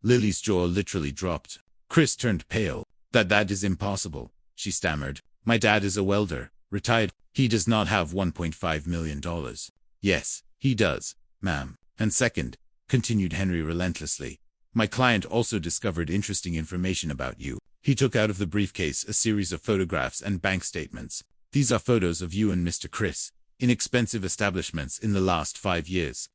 Lily's jaw literally dropped. Chris turned pale. That is impossible, she stammered. My dad is a welder, retired. He does not have $1.5 million. Yes, he does, ma'am. And second, continued Henry relentlessly, my client also discovered interesting information about you. He took out of the briefcase a series of photographs and bank statements. These are photos of you and Mr. Chris in expensive establishments in the last 5 years.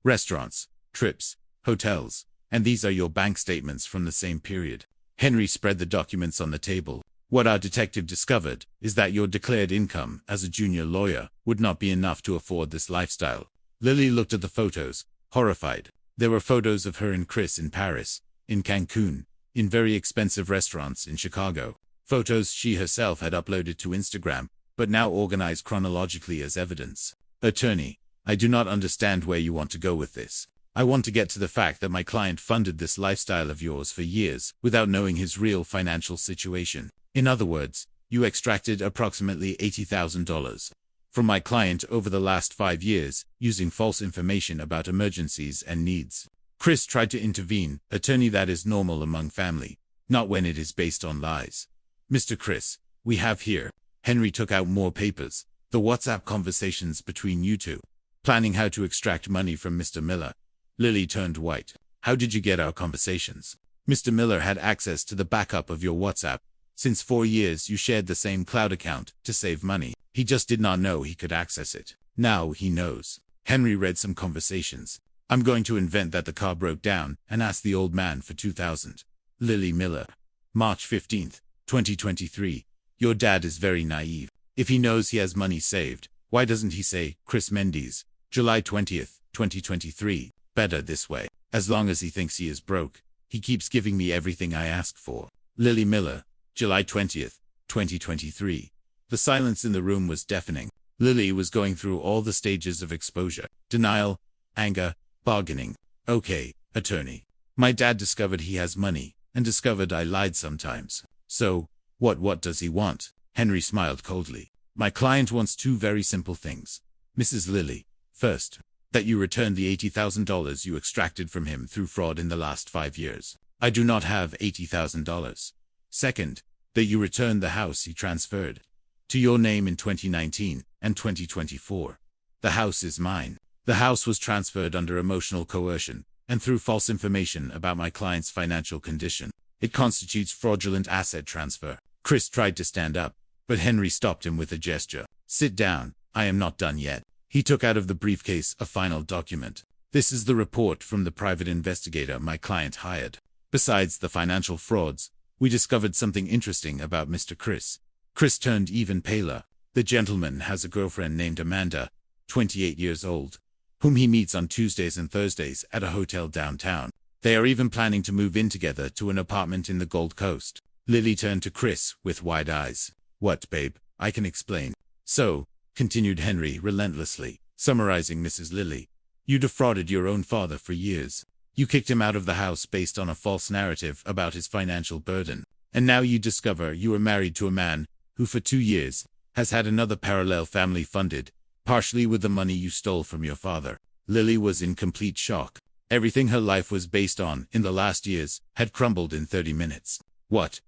Restaurants, trips, hotels, and these are your bank statements from the same period. Henry spread the documents on the table. What our detective discovered is that your declared income as a junior lawyer would not be enough to afford this lifestyle. Lily looked at the photos, horrified. There were photos of her and Chris in Paris, in Cancun, in very expensive restaurants in Chicago. Photos she herself had uploaded to Instagram, but now organized chronologically as evidence. Attorney, I do not understand where you want to go with this. I want to get to the fact that my client funded this lifestyle of yours for years without knowing his real financial situation. In other words, you extracted approximately $80,000 from my client over the last 5 years using false information about emergencies and needs. Chris tried to intervene. Attorney, that is normal among family, not when it is based on lies. Mr. Chris, we have here. Henry took out more papers. The WhatsApp conversations between you two, planning how to extract money from Mr. Miller. Lily turned white. How did you get our conversations? Mr. Miller had access to the backup of your WhatsApp. Since 4 years you shared the same cloud account to save money. He just did not know he could access it. Now he knows. Henry read some conversations. I'm going to invent that the car broke down and ask the old man for $2,000. Lily Miller. March 15th, 2023. Your dad is very naive. If he knows he has money saved, why doesn't he say, Chris Mendes, July 20th, 2023. Better this way. As long as he thinks he is broke, he keeps giving me everything I ask for. Lily Miller. July 20th, 2023. The silence in the room was deafening. Lily was going through all the stages of exposure. Denial, anger, bargaining. Okay, attorney. My dad discovered he has money, and discovered I lied sometimes. So, what does he want? Henry smiled coldly. My client wants 2 very simple things. Mrs. Lilly. First, that you return the $80,000 you extracted from him through fraud in the last 5 years. I do not have $80,000. Second, that you return the house he transferred to your name in 2019 and 2024. The house is mine. The house was transferred under emotional coercion and through false information about my client's financial condition. It constitutes fraudulent asset transfer. Chris tried to stand up, but Henry stopped him with a gesture. Sit down. I am not done yet. He took out of the briefcase a final document. This is the report from the private investigator my client hired. Besides the financial frauds, we discovered something interesting about Mr. Chris. Chris turned even paler. The gentleman has a girlfriend named Amanda, 28 years old, whom he meets on Tuesdays and Thursdays at a hotel downtown. They are even planning to move in together to an apartment in the Gold Coast. Lily turned to Chris with wide eyes. What, babe? I can explain. So, continued Henry relentlessly, summarizing Mrs. Lilly, you defrauded your own father for years. You kicked him out of the house based on a false narrative about his financial burden. And now you discover you are married to a man who for 2 years has had another parallel family funded, partially with the money you stole from your father. Lily was in complete shock. Everything her life was based on in the last years had crumbled in 30 minutes. What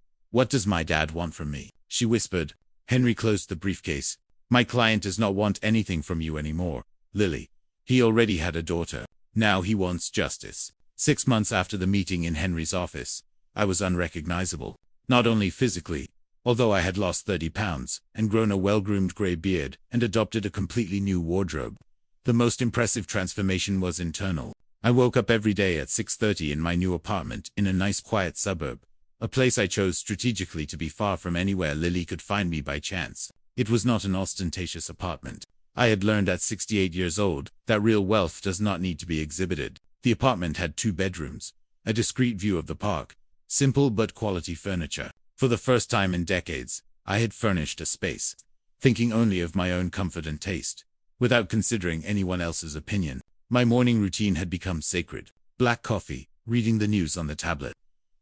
does my dad want from me? She whispered. Henry closed the briefcase. My client does not want anything from you anymore, Lily. He already had a daughter. Now he wants justice. 6 months after the meeting in Henry's office, I was unrecognizable. Not only physically, although I had lost 30 pounds and grown a well-groomed gray beard and adopted a completely new wardrobe. The most impressive transformation was internal. I woke up every day at 6:30 in my new apartment in a nice quiet suburb, a place I chose strategically to be far from anywhere Lily could find me by chance. It was not an ostentatious apartment. I had learned at 68 years old that real wealth does not need to be exhibited. The apartment had 2 bedrooms, a discreet view of the park, simple but quality furniture, For the first time in decades, I had furnished a space, thinking only of my own comfort and taste, without considering anyone else's opinion. My morning routine had become sacred. Black coffee, reading the news on the tablet.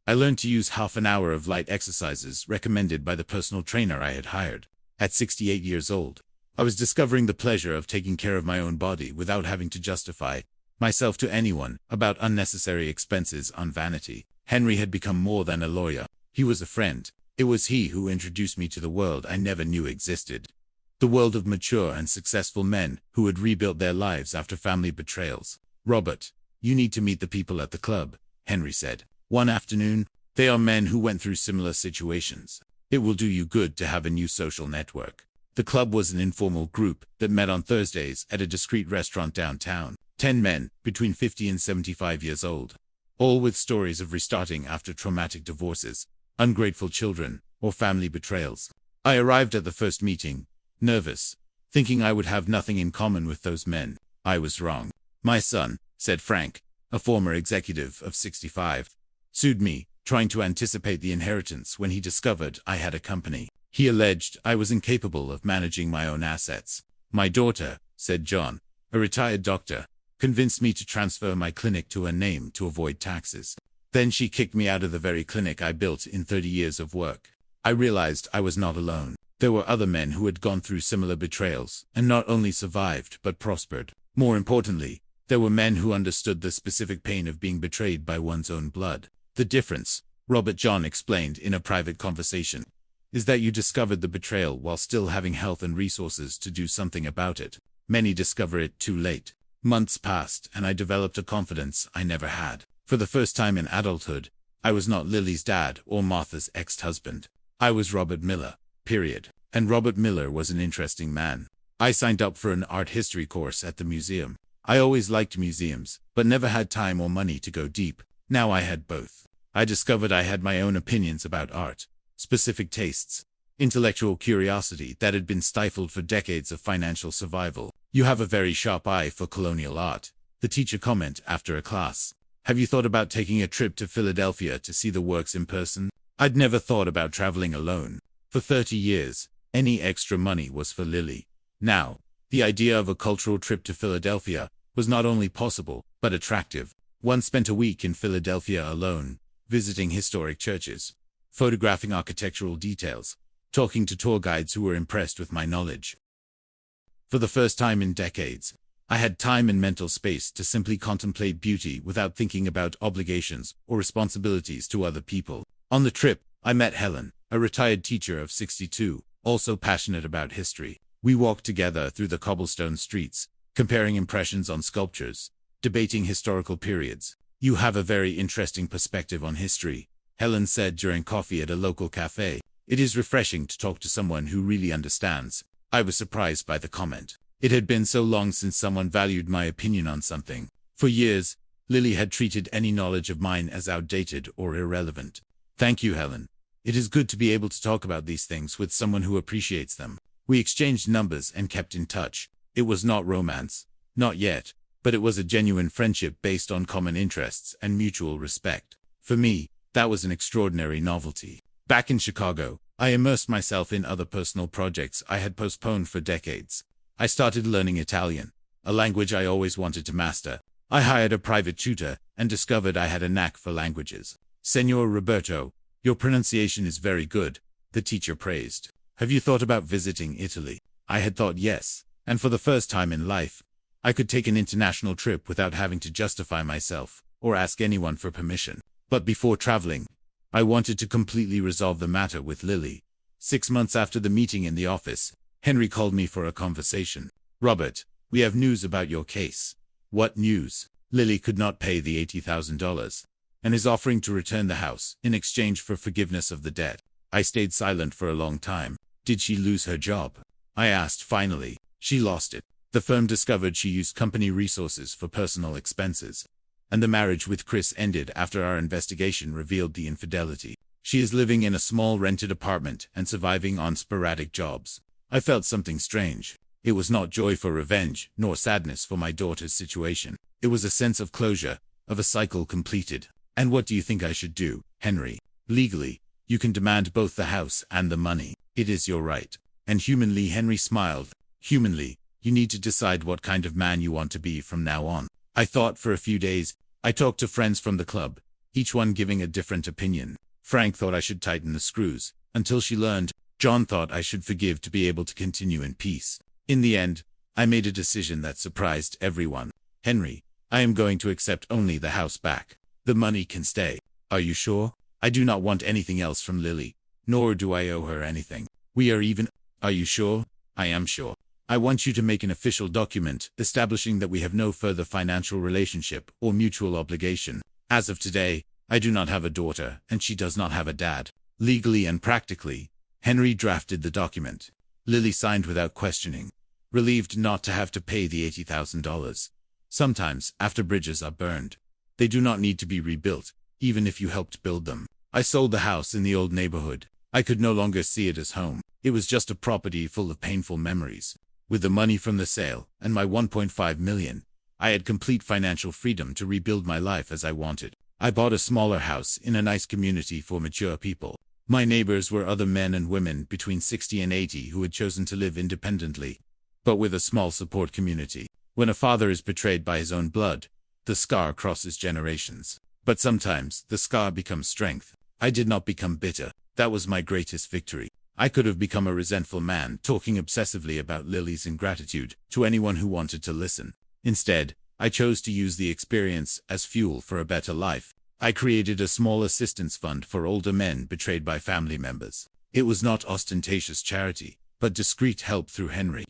I learned to use half an hour of light exercises recommended by the personal trainer I had hired. At 68 years old, I was discovering the pleasure of taking care of my own body without having to justify myself to anyone about unnecessary expenses on vanity. Henry had become more than a lawyer. He was a friend. It was he who introduced me to the world I never knew existed. The world of mature and successful men who had rebuilt their lives after family betrayals. "Robert, you need to meet the people at the club," Henry said. One afternoon, "They are men who went through similar situations. It will do you good to have a new social network." The club was an informal group that met on Thursdays at a discreet restaurant downtown. 10 men, between 50 and 75 years old, all with stories of restarting after traumatic divorces, ungrateful children, or family betrayals. I arrived at the first meeting, nervous, thinking I would have nothing in common with those men. I was wrong. "My son," said Frank, a former executive of 65, sued me, trying to anticipate the inheritance when he discovered I had a company. He alleged I was incapable of managing my own assets. "My daughter," said John, a retired doctor, "convinced me to transfer my clinic to her name to avoid taxes. Then she kicked me out of the very clinic I built in 30 years of work." I realized I was not alone. There were other men who had gone through similar betrayals, and not only survived but prospered. More importantly, there were men who understood the specific pain of being betrayed by one's own blood. "The difference," Robert John explained in a private conversation, "is that you discovered the betrayal while still having health and resources to do something about it. Many discover it too late." Months passed, and I developed a confidence I never had. For the first time in adulthood, I was not Lily's dad or Martha's ex-husband. I was Robert Miller, period. And Robert Miller was an interesting man. I signed up for an art history course at the museum. I always liked museums, but never had time or money to go deep. Now I had both. I discovered I had my own opinions about art, specific tastes, intellectual curiosity that had been stifled for decades of financial survival. "You have a very sharp eye for colonial art," the teacher commented after a class. "Have you thought about taking a trip to Philadelphia to see the works in person?" I'd never thought about traveling alone. For 30 years, any extra money was for Lily. Now, the idea of a cultural trip to Philadelphia was not only possible, but attractive. One spent a week in Philadelphia alone, visiting historic churches, photographing architectural details, talking to tour guides who were impressed with my knowledge. For the first time in decades, I had time and mental space to simply contemplate beauty without thinking about obligations or responsibilities to other people. On the trip, I met Helen, a retired teacher of 62, also passionate about history. We walked together through the cobblestone streets, comparing impressions on sculptures, debating historical periods. "You have a very interesting perspective on history," Helen said during coffee at a local cafe. "It is refreshing to talk to someone who really understands." I was surprised by the comment. It had been so long since someone valued my opinion on something. For years, Lily had treated any knowledge of mine as outdated or irrelevant. "Thank you, Helen. It is good to be able to talk about these things with someone who appreciates them." We exchanged numbers and kept in touch. It was not romance. Not yet. But it was a genuine friendship based on common interests and mutual respect. For me, that was an extraordinary novelty. Back in Chicago, I immersed myself in other personal projects I had postponed for decades. I started learning Italian, a language I always wanted to master. I hired a private tutor and discovered I had a knack for languages. "Senor Roberto, your pronunciation is very good," the teacher praised. "Have you thought about visiting Italy?" I had thought yes, and for the first time in life, I could take an international trip without having to justify myself or ask anyone for permission. But before traveling, I wanted to completely resolve the matter with Lily. 6 months after the meeting in the office, Henry called me for a conversation. "Robert, we have news about your case." "What news?" "Lily could not pay the $80,000 and is offering to return the house in exchange for forgiveness of the debt." I stayed silent for a long time. "Did she lose her job?" I asked finally. "She lost it. The firm discovered she used company resources for personal expenses, and the marriage with Chris ended after our investigation revealed the infidelity. She is living in a small rented apartment and surviving on sporadic jobs." I felt something strange. It was not joy for revenge, nor sadness for my daughter's situation. It was a sense of closure, of a cycle completed. "And what do you think I should do, Henry?" "Legally, You can demand both the house and the money. It is your right. And humanly, Henry smiled. Humanly, you need to decide what kind of man you want to be from now on. I thought for a few days. I talked to friends from the club, each one giving a different opinion. Frank thought I should tighten the screws, until she learned. John thought I should forgive to be able to continue in peace. In the end, I made a decision that surprised everyone. Henry, I am going to accept only the house back. The money can stay. Are you sure? I do not want anything else from Lily, nor do I owe her anything. We are even. Are you sure? I am sure. I want you to make an official document establishing that we have no further financial relationship or mutual obligation. As of today, I do not have a daughter, and she does not have a dad. Legally and practically, Henry drafted the document. Lily signed without questioning, relieved not to have to pay the $80,000. Sometimes, after bridges are burned, they do not need to be rebuilt, even if you helped build them. I sold the house in the old neighborhood. I could no longer see it as home. It was just a property full of painful memories. With the money from the sale and my $1.5 million, I had complete financial freedom to rebuild my life as I wanted. I bought a smaller house in a nice community for mature people. My neighbors were other men and women between 60 and 80 who had chosen to live independently, but with a small support community. When a father is betrayed by his own blood, the scar crosses generations. But sometimes, the scar becomes strength. I did not become bitter. That was my greatest victory. I could have become a resentful man, talking obsessively about Lily's ingratitude to anyone who wanted to listen. Instead, I chose to use the experience as fuel for a better life. I created a small assistance fund for older men betrayed by family members. It was not ostentatious charity, but discreet help through Henry.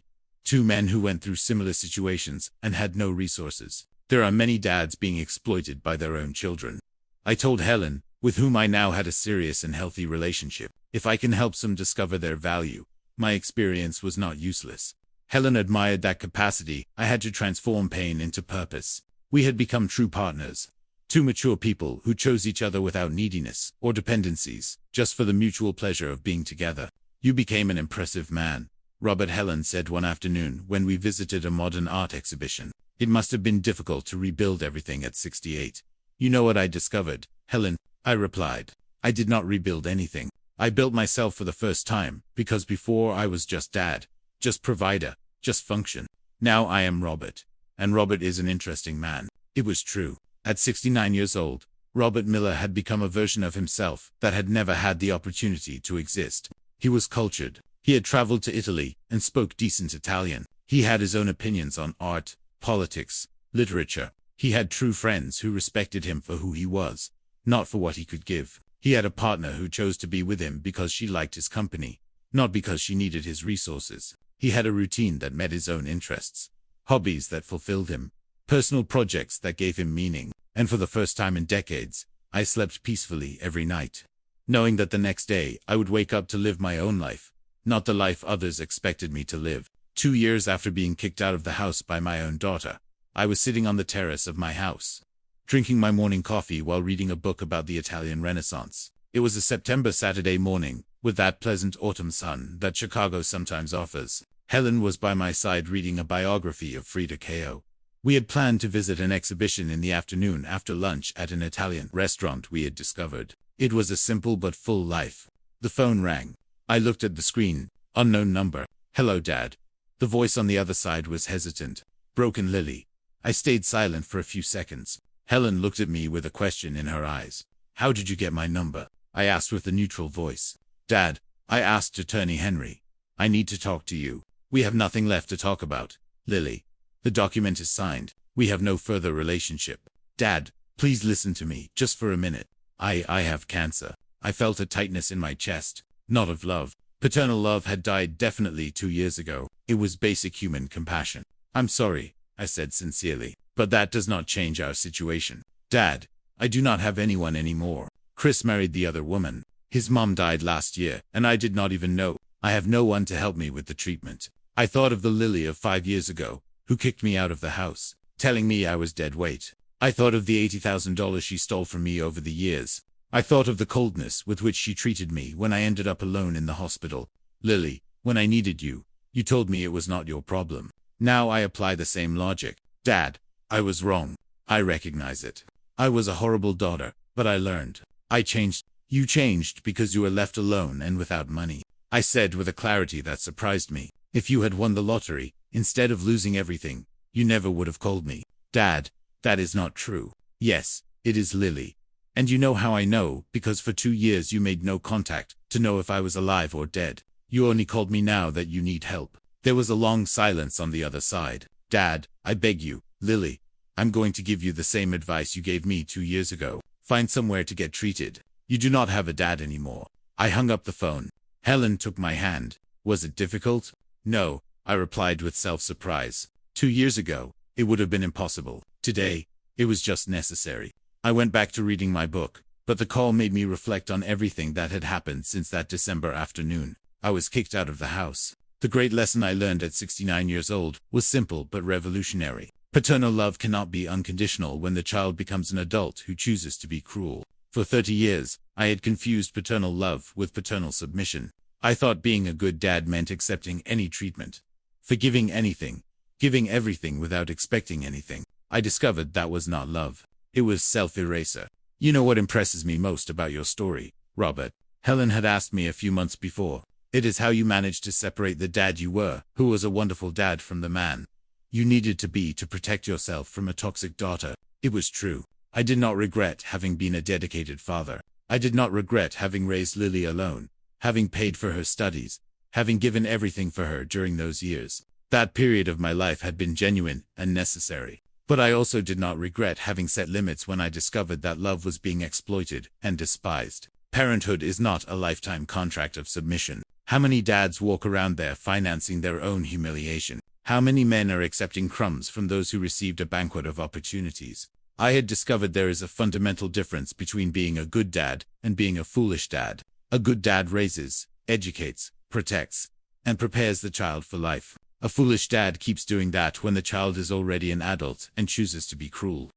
Two men who went through similar situations and had no resources. There are many dads being exploited by their own children. I told Helen, with whom I now had a serious and healthy relationship, if I can help some discover their value, my experience was not useless. Helen admired that capacity. I had to transform pain into purpose. We had become true partners. Two mature people who chose each other without neediness or dependencies, just for the mutual pleasure of being together. You became an impressive man, Robert, Helen said one afternoon when we visited a modern art exhibition. It must have been difficult to rebuild everything at 68. You know what I discovered, Helen? I replied. I did not rebuild anything. I built myself for the first time, because before I was just dad, just provider, just function. Now I am Robert. And Robert is an interesting man. It was true. At 69 years old, Robert Miller had become a version of himself that had never had the opportunity to exist. He was cultured. He had traveled to Italy and spoke decent Italian. He had his own opinions on art, politics, literature. He had true friends who respected him for who he was, not for what he could give. He had a partner who chose to be with him because she liked his company, not because she needed his resources. He had a routine that met his own interests, hobbies that fulfilled him, personal projects that gave him meaning. And for the first time in decades, I slept peacefully every night, knowing that the next day I would wake up to live my own life, not the life others expected me to live. 2 years after being kicked out of the house by my own daughter, I was sitting on the terrace of my house, drinking my morning coffee while reading a book about the Italian Renaissance. It was a September Saturday morning, with that pleasant autumn sun that Chicago sometimes offers. Helen was by my side reading a biography of Frida Kahlo. We had planned to visit an exhibition in the afternoon after lunch at an Italian restaurant we had discovered. It was a simple but full life. The phone rang. I looked at the screen. Unknown number. Hello, Dad. The voice on the other side was hesitant. Broken Lily. I stayed silent for a few seconds. Helen looked at me with a question in her eyes. How did you get my number? I asked with a neutral voice. Dad, I asked Attorney Henry. I need to talk to you. We have nothing left to talk about. Lily. The document is signed. We have no further relationship. Dad, please listen to me, just for a minute. I have cancer. I felt a tightness in my chest. Not of love. Paternal love had died definitely 2 years ago. It was basic human compassion. I'm sorry, I said sincerely, but that does not change our situation. Dad, I do not have anyone anymore. Chris married the other woman. His mom died last year, and I did not even know. I have no one to help me with the treatment. I thought of the Lily of 5 years ago, who kicked me out of the house, telling me I was dead weight. I thought of the $80,000 she stole from me over the years. I thought of the coldness with which she treated me when I ended up alone in the hospital. Lily, when I needed you, you told me it was not your problem. Now I apply the same logic. Dad, I was wrong. I recognize it. I was a horrible daughter, but I learned. I changed. You changed because you were left alone and without money. I said with a clarity that surprised me. If you had won the lottery, instead of losing everything, you never would have called me. Dad, that is not true. Yes, it is, Lily. And you know how I know, because for 2 years you made no contact to know if I was alive or dead. You only called me now that you need help. There was a long silence on the other side. Dad, I beg you, Lily, I'm going to give you the same advice you gave me 2 years ago. Find somewhere to get treated. You do not have a dad anymore. I hung up the phone. Helen took my hand. Was it difficult? No, I replied with self-surprise. 2 years ago, it would have been impossible. Today, it was just necessary. I went back to reading my book, but the call made me reflect on everything that had happened since that December afternoon. I was kicked out of the house. The great lesson I learned at 69 years old was simple but revolutionary. Paternal love cannot be unconditional when the child becomes an adult who chooses to be cruel. For 30 years, I had confused paternal love with paternal submission. I thought being a good dad meant accepting any treatment, forgiving anything, giving everything without expecting anything. I discovered that was not love. It was self-eraser. You know what impresses me most about your story, Robert? Helen had asked me a few months before. It is how you managed to separate the dad you were, who was a wonderful dad, from the man you needed to be to protect yourself from a toxic daughter. It was true. I did not regret having been a dedicated father. I did not regret having raised Lily alone, having paid for her studies, having given everything for her during those years. That period of my life had been genuine and necessary. But I also did not regret having set limits when I discovered that love was being exploited and despised. Parenthood is not a lifetime contract of submission. How many dads walk around there financing their own humiliation? How many men are accepting crumbs from those who received a banquet of opportunities? I had discovered there is a fundamental difference between being a good dad and being a foolish dad. A good dad raises, educates, protects, and prepares the child for life. A foolish dad keeps doing that when the child is already an adult and chooses to be cruel.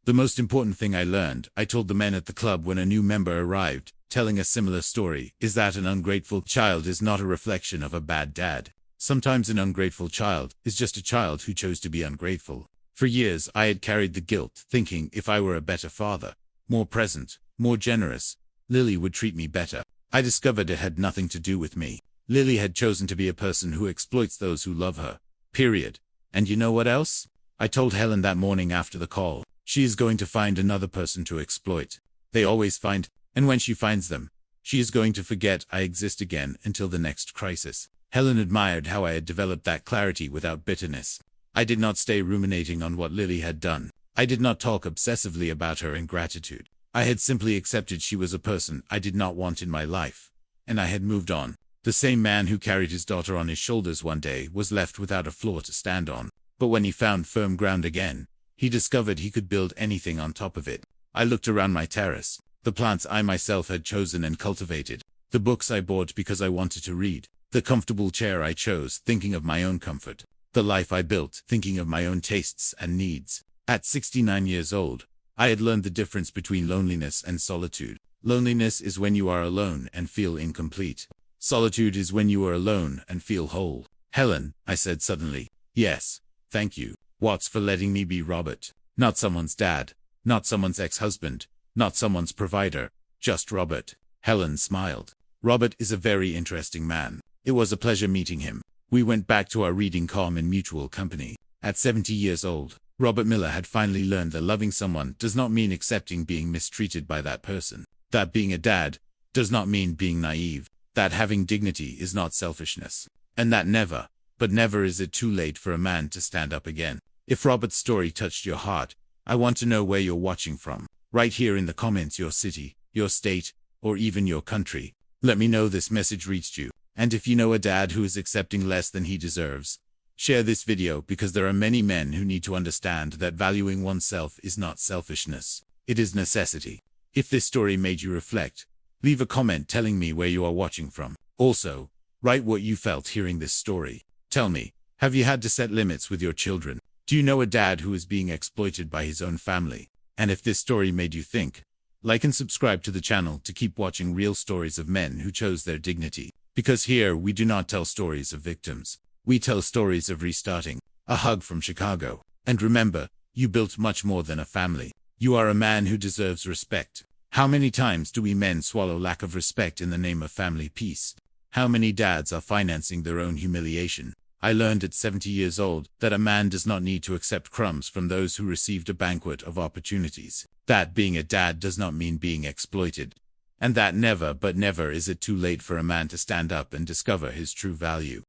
The most important thing I learned, I told the men at the club when a new member arrived, telling a similar story, is that an ungrateful child is not a reflection of a bad dad. Sometimes an ungrateful child is just a child who chose to be ungrateful. For years I had carried the guilt, thinking if I were a better father, more present, more generous, Lily would treat me better. I discovered it had nothing to do with me. Lily had chosen to be a person who exploits those who love her. Period. And you know what else? I told Helen that morning after the call. She is going to find another person to exploit. They always find, and when she finds them, she is going to forget I exist again until the next crisis. Helen admired how I had developed that clarity without bitterness. I did not stay ruminating on what Lily had done. I did not talk obsessively about her ingratitude. I had simply accepted she was a person I did not want in my life, and I had moved on. The same man who carried his daughter on his shoulders one day was left without a floor to stand on. But when he found firm ground again, he discovered he could build anything on top of it. I looked around my terrace, the plants I myself had chosen and cultivated, the books I bought because I wanted to read, the comfortable chair I chose thinking of my own comfort, the life I built thinking of my own tastes and needs. At 69 years old, I had learned the difference between loneliness and solitude. Loneliness is when you are alone and feel incomplete. Solitude is when you are alone and feel whole. Helen, I said suddenly. Yes, thank you. What's for letting me be Robert? Not someone's dad, not someone's ex-husband, not someone's provider, just Robert. Helen smiled. Robert is a very interesting man. It was a pleasure meeting him. We went back to our reading calm in mutual company. At 70 years old, Robert Miller had finally learned that loving someone does not mean accepting being mistreated by that person. That being a dad does not mean being naive. That having dignity is not selfishness. And that never, but never is it too late for a man to stand up again. If Robert's story touched your heart, I want to know where you're watching from. Right here in the comments your city, your state, or even your country. Let me know this message reached you. And if you know a dad who is accepting less than he deserves, share this video because there are many men who need to understand that valuing oneself is not selfishness. It is necessity. If this story made you reflect, leave a comment telling me where you are watching from. Also, write what you felt hearing this story. Tell me, have you had to set limits with your children? Do you know a dad who is being exploited by his own family? And if this story made you think, like and subscribe to the channel to keep watching real stories of men who chose their dignity. Because here we do not tell stories of victims. We tell stories of restarting. A hug from Chicago. And remember, you built much more than a family. You are a man who deserves respect. How many times do we men swallow lack of respect in the name of family peace? How many dads are financing their own humiliation? I learned at 70 years old that a man does not need to accept crumbs from those who received a banquet of opportunities. That being a dad does not mean being exploited. And that never, but never is it too late for a man to stand up and discover his true value.